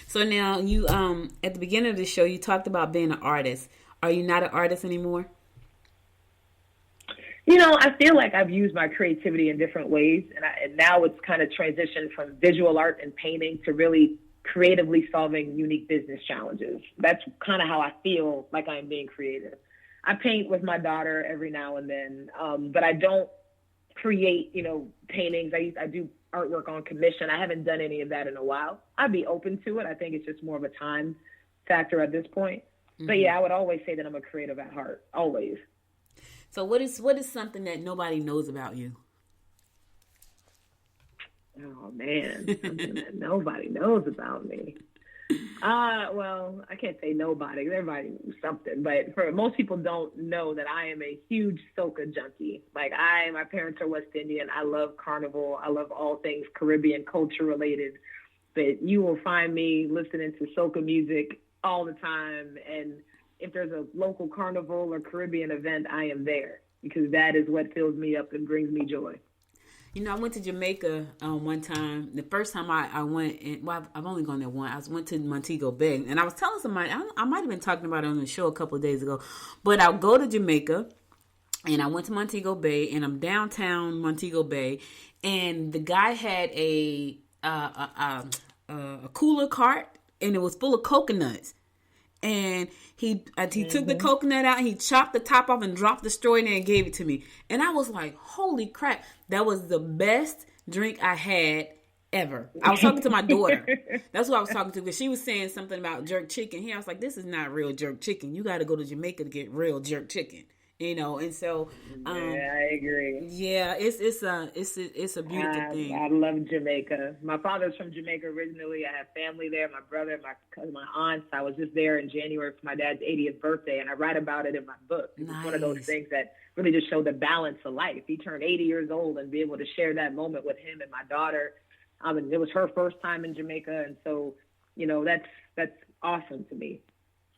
So now you, at the beginning of the show, you talked about being an artist. Are you not an artist anymore? I feel like I've used my creativity in different ways, and now it's kind of transitioned from visual art and painting to really creatively solving unique business challenges. That's kind of how I feel like I'm being creative. I paint with my daughter every now and then, but I don't create, paintings. I do artwork on commission. I haven't done any of that in a while. I'd be open to it. I think it's just more of a time factor at this point. But yeah, I would always say that I'm a creative at heart, always. So what is something that nobody knows about you? Oh man, something that nobody knows about me. Well, I can't say nobody. Everybody knows something, but for most people don't know that I am a huge soca junkie. Like my parents are West Indian. I love carnival. I love all things Caribbean culture related. But you will find me listening to soca music all the time, and if there's a local carnival or Caribbean event, I am there because that is what fills me up and brings me joy. I went to Jamaica one time. The first time I went, I've only gone there once. I went to Montego Bay, and I was telling somebody, I might have been talking about it on the show a couple of days ago, but I'll go to Jamaica, and I went to Montego Bay, and I'm downtown Montego Bay, and the guy had a cooler cart, and it was full of coconuts. And he took the coconut out, and he chopped the top off and dropped the straw in there and gave it to me. And I was like, holy crap, that was the best drink I had ever. I was talking to my daughter. That's who I was talking to, because she was saying something about jerk chicken here. I was like, this is not real jerk chicken. You got to go to Jamaica to get real jerk chicken. And so yeah, I agree. Yeah, it's a beautiful thing. I love Jamaica. My father's from Jamaica originally. I have family there. My brother, my cousin, my aunts. I was just there in January for my dad's 80th birthday, and I write about it in my book. It's one of those things that really just show the balance of life. He turned 80 years old, and be able to share that moment with him and my daughter. It was her first time in Jamaica, and so that's awesome to me.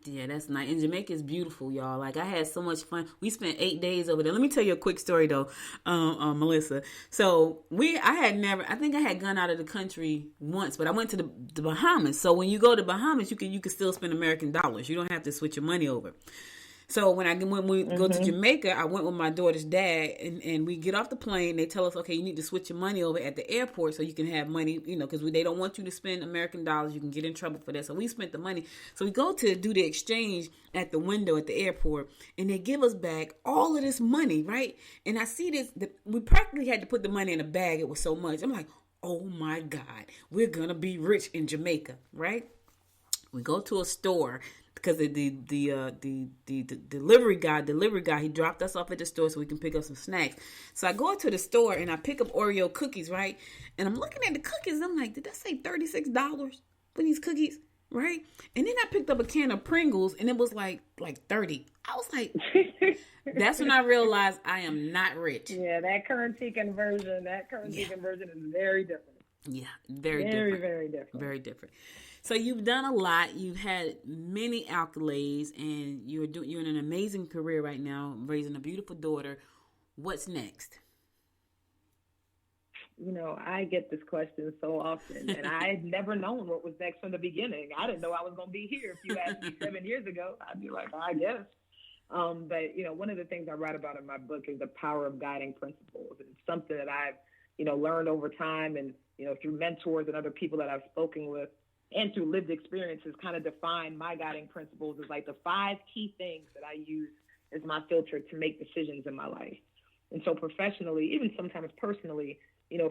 Yeah, that's nice. And Jamaica is beautiful, y'all. Like, I had so much fun. We spent 8 days over there. Let me tell you a quick story, though, Melissa. So, I think I had gone out of the country once, but I went to the Bahamas. So, when you go to Bahamas, you can still spend American dollars. You don't have to switch your money over. So when we go to Jamaica, I went with my daughter's dad, and we get off the plane. They tell us, okay, you need to switch your money over at the airport so you can have money, because they don't want you to spend American dollars. You can get in trouble for that. So we spent the money. So we go to do the exchange at the window at the airport, and they give us back all of this money, right? And I see this. We practically had to put the money in a bag. It was so much. I'm like, oh my God, we're going to be rich in Jamaica, right? We go to a store. Because the delivery guy, he dropped us off at the store so we can pick up some snacks. So I go to the store and I pick up Oreo cookies, right? And I'm looking at the cookies. I'm like, did that say $36 for these cookies, right? And then I picked up a can of Pringles and it was like 30. I was like, that's when I realized I am not rich. Yeah, that currency conversion is very different. Yeah, very different. Very different. Very different. So you've done a lot. You've had many accolades, and you're in an amazing career right now, raising a beautiful daughter. What's next? I get this question so often, and I had never known what was next from the beginning. I didn't know I was going to be here. If you asked me 7 years ago, I'd be like, I guess. But one of the things I write about in my book is the power of guiding principles. And it's something that I've, learned over time, and through mentors and other people that I've spoken with. And through lived experiences, kind of define my guiding principles as like the 5 key things that I use as my filter to make decisions in my life. And so professionally, even sometimes personally,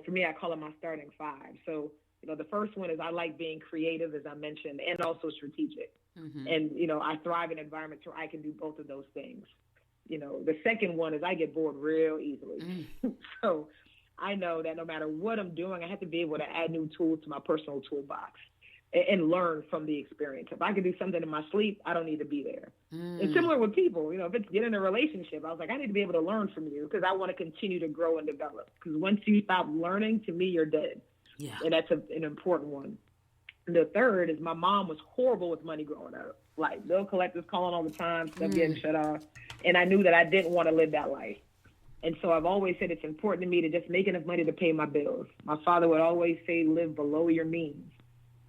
for me, I call it my starting 5. So, the first one is I like being creative, as I mentioned, and also strategic. Mm-hmm. And, I thrive in environments where I can do both of those things. The second one is I get bored real easily. So I know that no matter what I'm doing, I have to be able to add new tools to my personal toolbox. And learn from the experience. If I could do something in my sleep, I don't need to be there. And similar with people, if it's get in a relationship, I was like, I need to be able to learn from you because I want to continue to grow and develop. Because once you stop learning, to me, you're dead. Yeah. And that's an important one. And the third is my mom was horrible with money growing up. Like bill collectors calling all the time, stuff getting shut off. And I knew that I didn't want to live that life. And so I've always said it's important to me to just make enough money to pay my bills. My father would always say, live below your means.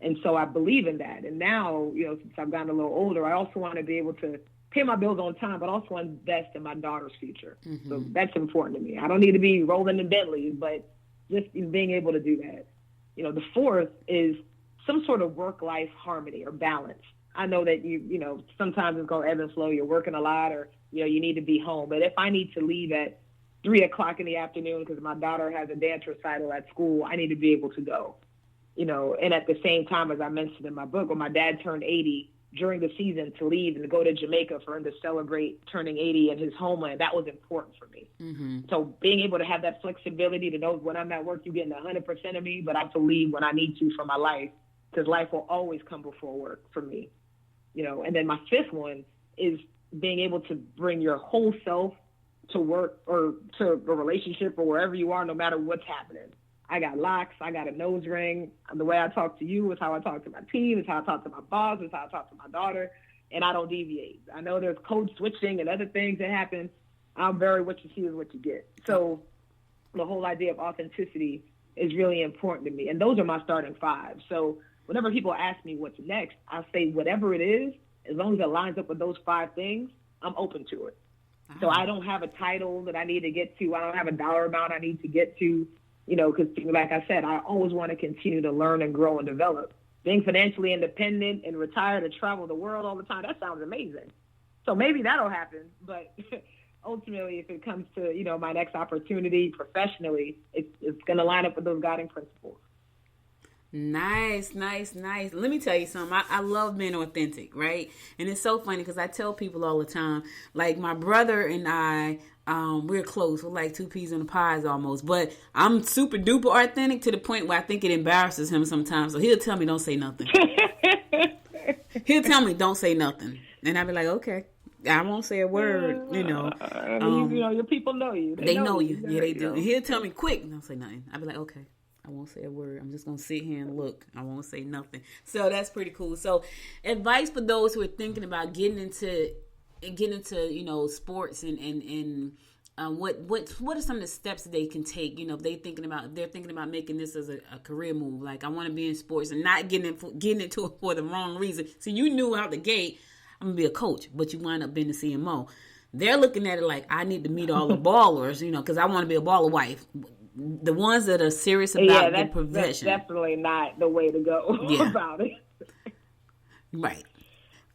And so I believe in that. And now, since I've gotten a little older, I also want to be able to pay my bills on time, but also invest in my daughter's future. Mm-hmm. So that's important to me. I don't need to be rolling in Bentleys, but just being able to do that. The fourth is some sort of work-life harmony or balance. I know that sometimes it's going to ebb and flow. You're working a lot, or, you need to be home. But if I need to leave at 3:00 in the afternoon because my daughter has a dance recital at school, I need to be able to go. And at the same time, as I mentioned in my book, when my dad turned 80 during the season, to leave and to go to Jamaica for him to celebrate turning 80 in his homeland, that was important for me. Mm-hmm. So being able to have that flexibility to know when I'm at work, you're getting 100% of me, but I have to leave when I need to for my life, because life will always come before work for me. And then my fifth one is being able to bring your whole self to work or to a relationship or wherever you are, no matter what's happening. I got locks. I got a nose ring. The way I talk to you is how I talk to my team. It's how I talk to my boss. It's how I talk to my daughter. And I don't deviate. I know there's code switching and other things that happen. I'm very what you see is what you get. So the whole idea of authenticity is really important to me. And those are my starting five. So whenever people ask me what's next, I say whatever it is, as long as it lines up with those five things, I'm open to it. So I don't have a title that I need to get to. I don't have a dollar amount I need to get to. Because like I said, I always want to continue to learn and grow and develop. Being financially independent and retired and travel the world all the time, that sounds amazing. So maybe that'll happen. But ultimately, if it comes to, my next opportunity professionally, it's going to line up with those guiding principles. Nice. Let me tell you something. I love being authentic, right? And it's so funny because I tell people all the time, like my brother and I, we're close. We're like two peas in a pie almost. But I'm super duper authentic to the point where I think it embarrasses him sometimes. So he'll tell me, don't say nothing. He'll tell me, don't say nothing. And I'll be like, okay. I won't say a word, your people know you. They know you. Yeah, they do. And he'll tell me, quick, don't say nothing. I'll be like, okay. I won't say a word. I'm just going to sit here and look. I won't say nothing. So that's pretty cool. So advice for those who are thinking about getting into sports and what are some of the steps that they can take, if they're thinking about making this as a career move. Like, I want to be in sports and not getting into it for the wrong reason. So you knew out the gate, I'm going to be a coach, but you wind up being the CMO. They're looking at it like, I need to meet all the ballers, because I want to be a baller wife. The ones that are serious about the profession. That's definitely not the way to go about it. Right.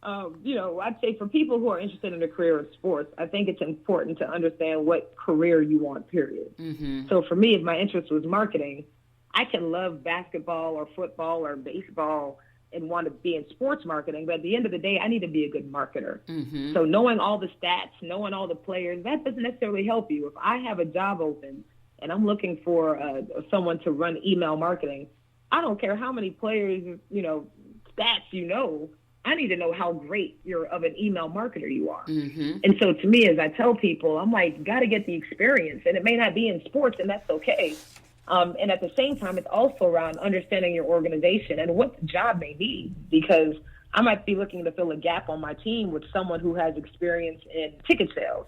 I'd say for people who are interested in a career in sports, I think it's important to understand what career you want, period. Mm-hmm. So for me, if my interest was marketing, I can love basketball or football or baseball and want to be in sports marketing. But at the end of the day, I need to be a good marketer. Mm-hmm. So knowing all the stats, knowing all the players, that doesn't necessarily help you. If I have a job open and I'm looking for someone to run email marketing, I don't care how many players, stats I need to know how great of an email marketer you are. Mm-hmm. And so to me, as I tell people, I'm like, got to get the experience. And it may not be in sports, and that's okay. And at the same time, it's also around understanding your organization and what the job may need, because I might be looking to fill a gap on my team with someone who has experience in ticket sales.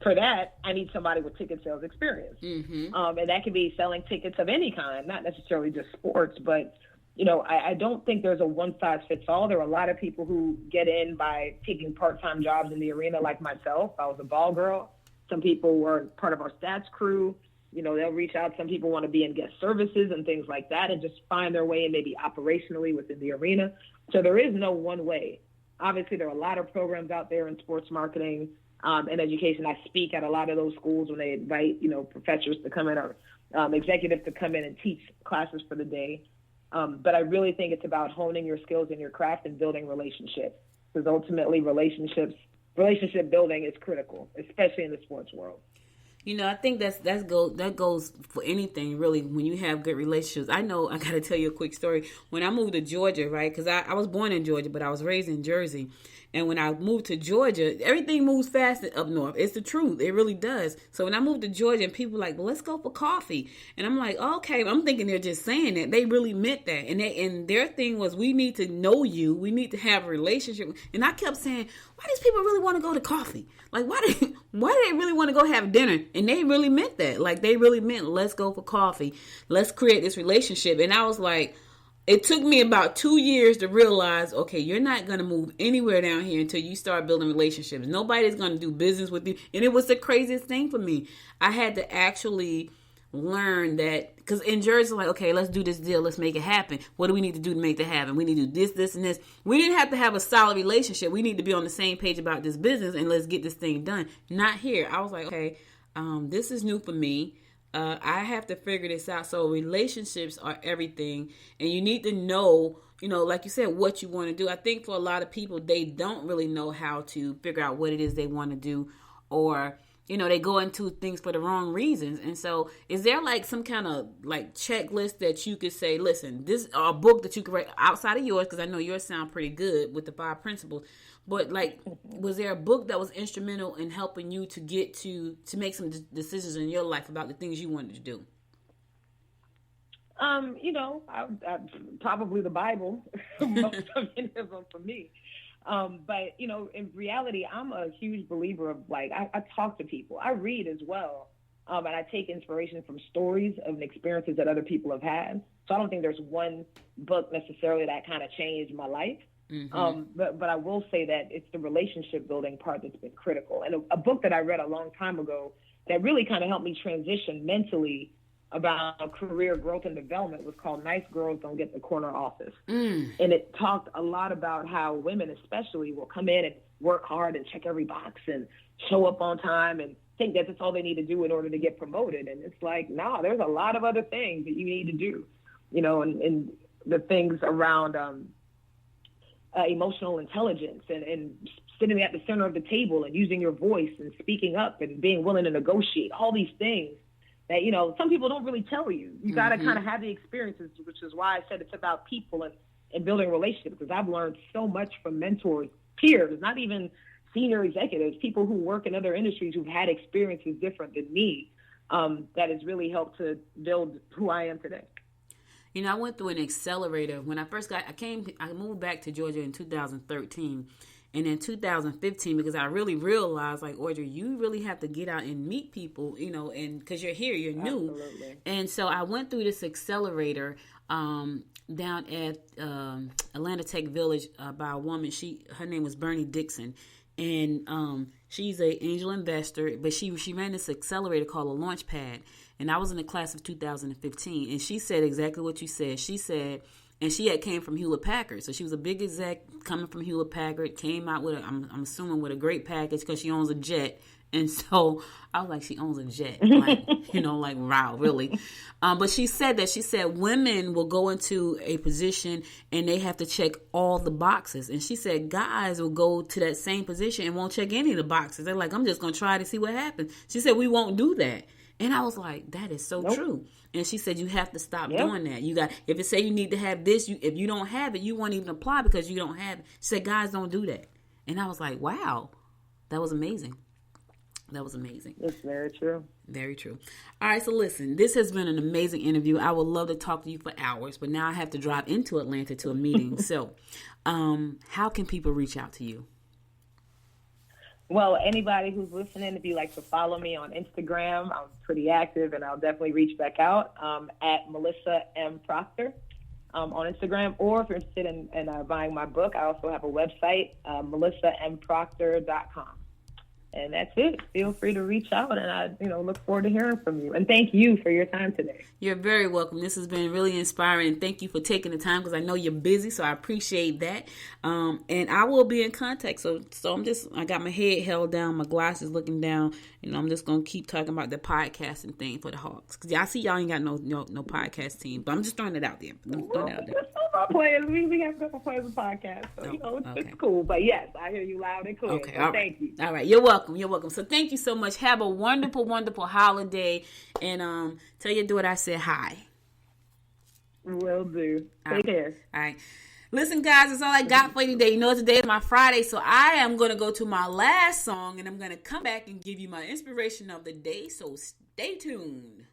For that, I need somebody with ticket sales experience. Mm-hmm. And that can be selling tickets of any kind, not necessarily just sports. But, I don't think there's a one-size-fits-all. There are a lot of people who get in by taking part-time jobs in the arena like myself. I was a ball girl. Some people were part of our stats crew. They'll reach out. Some people want to be in guest services and things like that and just find their way in maybe operationally within the arena. So there is no one way. Obviously, there are a lot of programs out there in sports marketing and education. I speak at a lot of those schools when they invite, professors to come in or executives to come in and teach classes for the day. But I really think it's about honing your skills in your craft and building relationships, because ultimately relationship building is critical, especially in the sports world. I think that goes for anything, really, when you have good relationships. I know, I got to tell you a quick story. When I moved to Georgia, right, because I was born in Georgia, but I was raised in Jersey. And when I moved to Georgia, everything moves fast up north. It's the truth. It really does. So when I moved to Georgia and people were like, well, let's go for coffee. And I'm like, okay. I'm thinking they're just saying that. They really meant that. And their thing was, we need to know you. We need to have a relationship. And I kept saying, why do these people really want to go to coffee? Like, why do they really want to go have dinner? And they really meant that. Like, they really meant, let's go for coffee. Let's create this relationship. And I was like, it took me about 2 years to realize, okay, you're not going to move anywhere down here until you start building relationships. Nobody's going to do business with you. And it was the craziest thing for me. I had to actually learn that, because in Jersey, like, okay, let's do this deal. Let's make it happen. What do we need to do to make that happen? We need to do this, this, and this. We didn't have to have a solid relationship. We need to be on the same page about this business and let's get this thing done. Not here. I was like, okay, this is new for me. I have to figure this out. So relationships are everything. And you need to know, like you said, what you want to do. I think for a lot of people, they don't really know how to figure out what it is they want to do, or, they go into things for the wrong reasons. And so is there like some kind of like checklist that you could say, listen, this a book that you could write outside of yours? Because I know yours sound pretty good with the 5 principles. But like, was there a book that was instrumental in helping you to get to make some decisions in your life about the things you wanted to do? Probably the Bible, most of them for me. But in reality, I'm a huge believer of like, I talk to people, I read as well. And I take inspiration from stories of experiences that other people have had. So I don't think there's one book necessarily that kind of changed my life. Mm-hmm. But I will say that it's the relationship building part that's been critical. And a book that I read a long time ago that really kind of helped me transition mentally about career growth and development was called Nice Girls Don't Get the Corner Office. And it talked a lot about how women especially will come in and work hard and check every box and show up on time and think that that's all they need to do in order to get promoted. And it's like, no, there's a lot of other things that you need to do, and the things around emotional intelligence and sitting at the center of the table and using your voice and speaking up and being willing to negotiate, all these things that, some people don't really tell you. You got to kind of have the experiences, which is why I said it's about people and building relationships, because I've learned so much from mentors, peers, not even senior executives, people who work in other industries who've had experiences different than me, that has really helped to build who I am today. I went through an accelerator when I first I moved back to Georgia in 2013. And in 2015, because I really realized, like, Audrey, you really have to get out and meet people, and because you're here, you're new. Absolutely. And so I went through this accelerator down at Atlanta Tech Village by a woman. Her name was Bernie Dixon. And she's an angel investor, but she ran this accelerator called a Launchpad. And I was in the class of 2015. And she said exactly what you said. She said, and she came from Hewlett Packard. So she was a big exec coming from Hewlett Packard, came out with, I'm assuming, with a great package because she owns a jet. And so I was like, she owns a jet. Like, like, wow, really? But she said women will go into a position and they have to check all the boxes. And she said guys will go to that same position and won't check any of the boxes. They're like, I'm just going to try to see what happens. She said, we won't do that. And I was like, that is so true. And she said, you have to stop doing that. You got, if it say you need to have this, if you don't have it, you won't even apply because you don't have it. She said, guys, don't do that. And I was like, wow, that was amazing. That was amazing. It's very true. Very true. All right, so listen, this has been an amazing interview. I would love to talk to you for hours, but now I have to drive into Atlanta to a meeting. So how can people reach out to you? Well, anybody who's listening, if you'd like to follow me on Instagram, I'm pretty active, and I'll definitely reach back out at Melissa M. Proctor on Instagram. Or if you're interested in buying my book, I also have a website, melissamproctor.com. And that's it. Feel free to reach out, and I, look forward to hearing from you. And thank you for your time today. You're very welcome. This has been really inspiring, and thank you for taking the time because I know you're busy, so I appreciate that. And I will be in contact. So I got my head held down, my glasses looking down. I'm just gonna keep talking about the podcasting thing for the Hawks because I see y'all ain't got no podcast team, but I'm just throwing it out there. Players, we have a couple players of podcasts, so it's cool. But yes, I hear you loud and clear. Okay, so thank you. All right, you're welcome. You're welcome. So thank you so much. Have a wonderful, wonderful holiday, and tell your daughter I said hi. Will do. Take care. All right. Listen, guys, that's all I got for you today. You know, today is my Friday, so I am going to go to my last song, and I'm going to come back and give you my inspiration of the day, so stay tuned.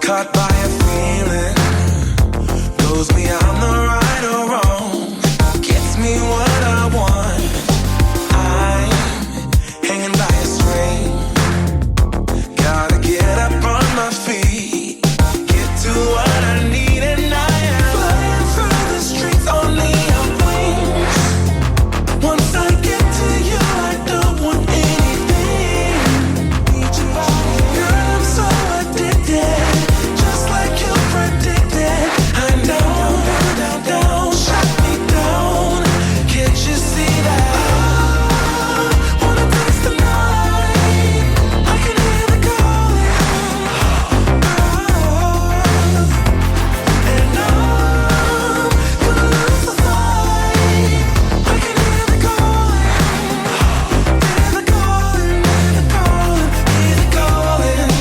Caught by a feeling, goes beyond the right or wrong, gets me what I want. I'm hanging by a string, gotta get up on my feet, get to what I need, and I am flying through the streets on neon wings. Once I get to you, I don't want anything. Need your body, girl, I'm so addicted. Predicted, I know, down, shut me down. Can't you see that? I wanna taste the night. I can hear the calling, and I'm gonna lose the fight. I can hear the calling, hear the calling, hear the calling, hear the calling.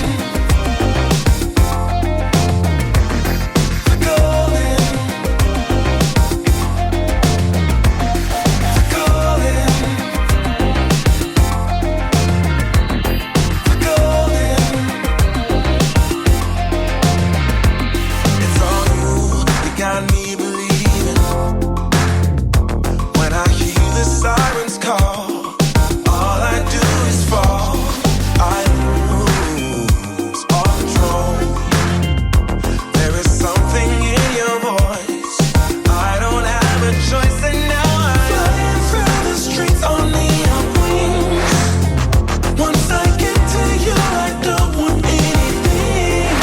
Got me believing when I hear the sirens call. All I do is fall. I lose all control. There is something in your voice. I don't have a choice, and now I'm flying through the streets on neon wings. Once I get to you, I don't want anything.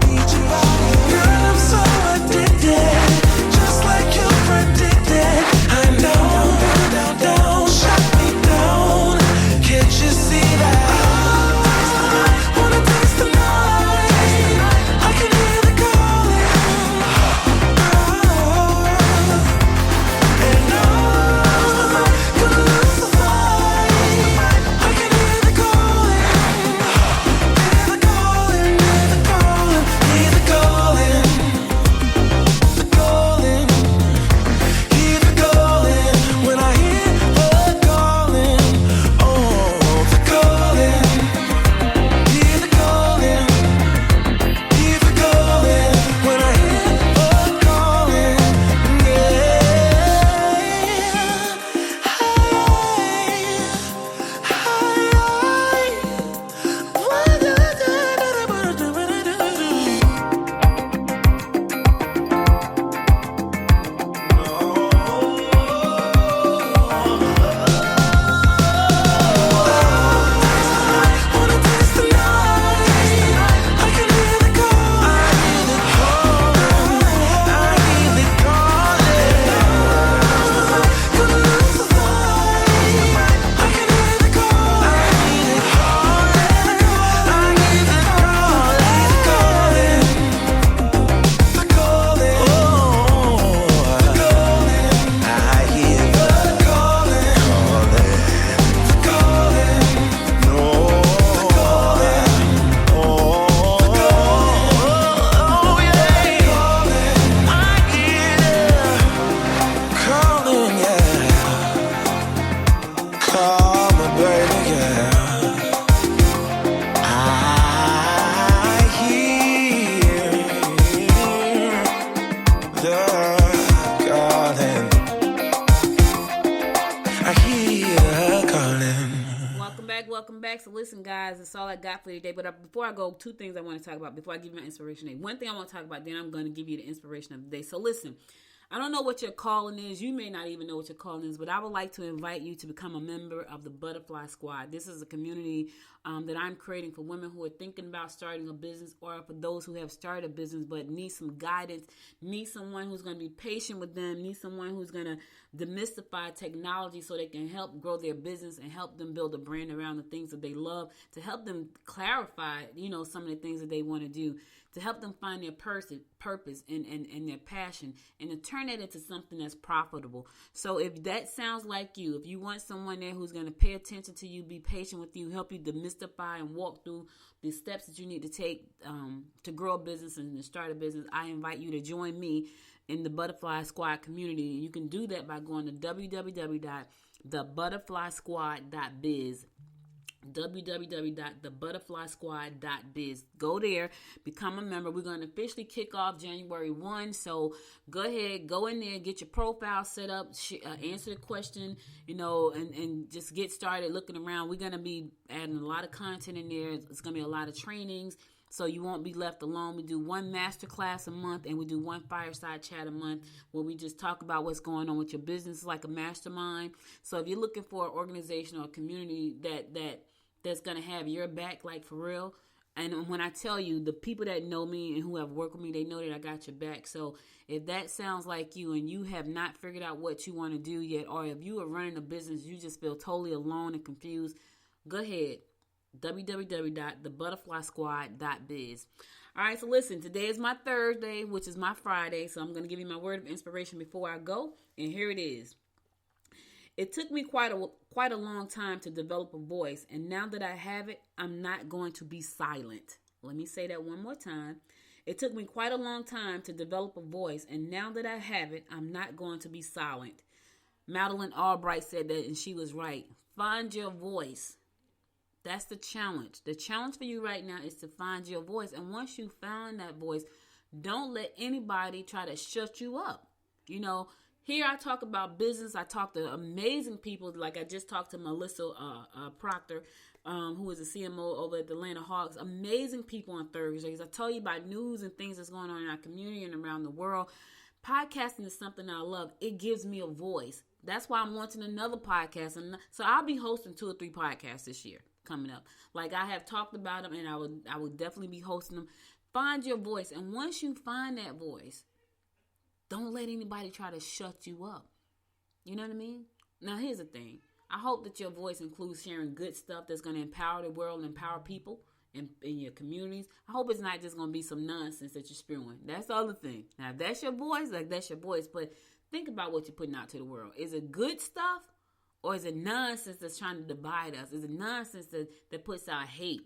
Need your body, girl, I'm so addicted. Just like you predicted, I know, down, shut me down. Can't you see that? I wanna taste the night. I can hear the calling, and I'm gonna lose the fight. I can hear the calling, hear the calling, hear the calling, hear the calling. The calling, hear the calling. When I hear the calling, oh, the calling, hear the calling, hear the calling. When I hear the calling, wanna taste the night. I can hear the calling, I hear the calling. Gonna lose the fight. I can hear the calling, I hear the calling, I hear the calling, the calling, oh, the calling. I hear the calling, the calling, no, the calling, oh, the calling, oh, yeah, I hear the calling, yeah. Call me, baby, yeah. I hear the calling. I hear the calling. Welcome back. So listen, guys, that's all I got for you today. But before I go, two things I want to talk about before I give you my inspiration today. One thing I want to talk about, then I'm going to give you the inspiration of the day. So listen, I don't know what your calling is. You may not even know what your calling is, but I would like to invite you to become a member of the Butterfly Squad. This is a community that I'm creating for women who are thinking about starting a business, or for those who have started a business but need some guidance, need someone who's going to be patient with them, need someone who's going to demystify technology so they can help grow their business and help them build a brand around the things that they love, to help them clarify, some of the things that they want to do, to help them find their purpose and their passion, and to turn it into something that's profitable. So if that sounds like you, if you want someone there who's going to pay attention to you, be patient with you, help you demystify and walk through the steps that you need to take to grow a business and to start a business, I invite you to join me in the Butterfly Squad community. You can do that by going to www.thebutterflysquad.biz. www.thebutterflysquad.biz. Go there, become a member. We're going to officially kick off January 1. So go ahead, go in there, get your profile set up, answer the question, and just get started looking around. We're going to be adding a lot of content in there. It's going to be a lot of trainings, so you won't be left alone. We do one masterclass a month, and we do one fireside chat a month where we just talk about what's going on with your business. It's like a mastermind. So if you're looking for an organization or a community that's going to have your back, like for real. And when I tell you, the people that know me and who have worked with me, they know that I got your back. So if that sounds like you and you have not figured out what you want to do yet, or if you are running a business, you just feel totally alone and confused, go ahead. www.thebutterflysquad.biz. All right, so listen, today is my Thursday, which is my Friday. So I'm going to give you my word of inspiration before I go. And here it is. It took me quite a long time to develop a voice, and now that I have it, I'm not going to be silent. Let me say that one more time. It took me quite a long time to develop a voice, and now that I have it, I'm not going to be silent. Madeleine Albright said that, and she was right. Find your voice. That's the challenge. The challenge for you right now is to find your voice, and once you find that voice, don't let anybody try to shut you up. Here I talk about business. I talk to amazing people. Like I just talked to Melissa Proctor, who is a CMO over at the Atlanta Hawks. Amazing people on Thursdays. I tell you about news and things that's going on in our community and around the world. Podcasting is something I love. It gives me a voice. That's why I'm launching another podcast. And so I'll be hosting 2 or 3 podcasts this year coming up. Like I have talked about them, and I would definitely be hosting them. Find your voice. And once you find that voice, don't let anybody try to shut you up. You know what I mean? Now, here's the thing. I hope that your voice includes sharing good stuff that's going to empower the world and empower people in your communities. I hope it's not just going to be some nonsense that you're spewing. That's the other thing. Now, if that's your voice, that's your voice. But think about what you're putting out to the world. Is it good stuff, or is it nonsense that's trying to divide us? Is it nonsense that puts out hate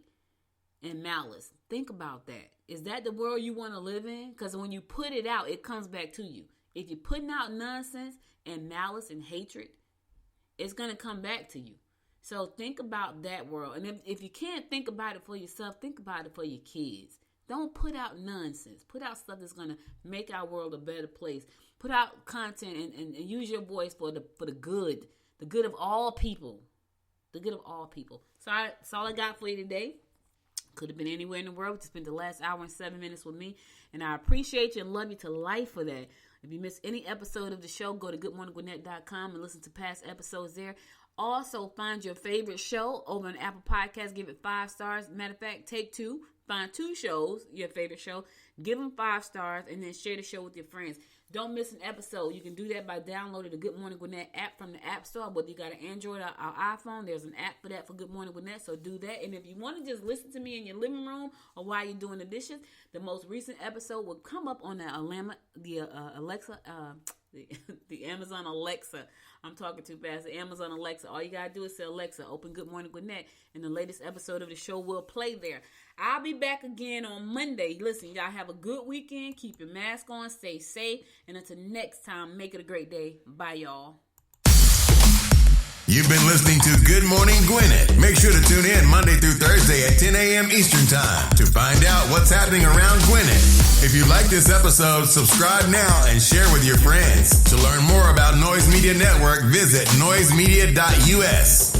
and malice? Think about that. Is that the world you want to live in? Because when you put it out, it comes back to you. If you're putting out nonsense and malice and hatred, it's going to come back to you. So think about that world. And if you can't think about it for yourself, think about it for your kids. Don't put out nonsense. Put out stuff that's going to make our world a better place. Put out content and use your voice for the good of all people. The good of all people. So that's all I got for you today. Could have been anywhere in the world. Just spent the last hour and 7 minutes with me. And I appreciate you and love you to life for that. If you missed any episode of the show, go to goodmorninggwinnett.com and listen to past episodes there. Also, find your favorite show over on Apple Podcasts. Give it 5 stars. Matter of fact, take 2. Find 2 shows, your favorite show. Give them 5 stars and then share the show with your friends. Don't miss an episode. You can do that by downloading the Good Morning Gwinnett app from the App Store. Whether you got an Android or iPhone, there's an app for that for Good Morning Gwinnett, so do that. And if you want to just listen to me in your living room or while you're doing the dishes, the most recent episode will come up on the Amazon Alexa. I'm talking too fast. The Amazon Alexa. All you got to do is say, Alexa, open Good Morning Gwinnett, and the latest episode of the show will play there. I'll be back again on Monday. Listen, y'all have a good weekend. Keep your mask on. Stay safe. And until next time, make it a great day. Bye, y'all. You've been listening to Good Morning Gwinnett. Make sure to tune in Monday through Thursday at 10 a.m. Eastern Time to find out what's happening around Gwinnett. If you like this episode, subscribe now and share with your friends. To learn more about Noise Media Network, visit noisemedia.us.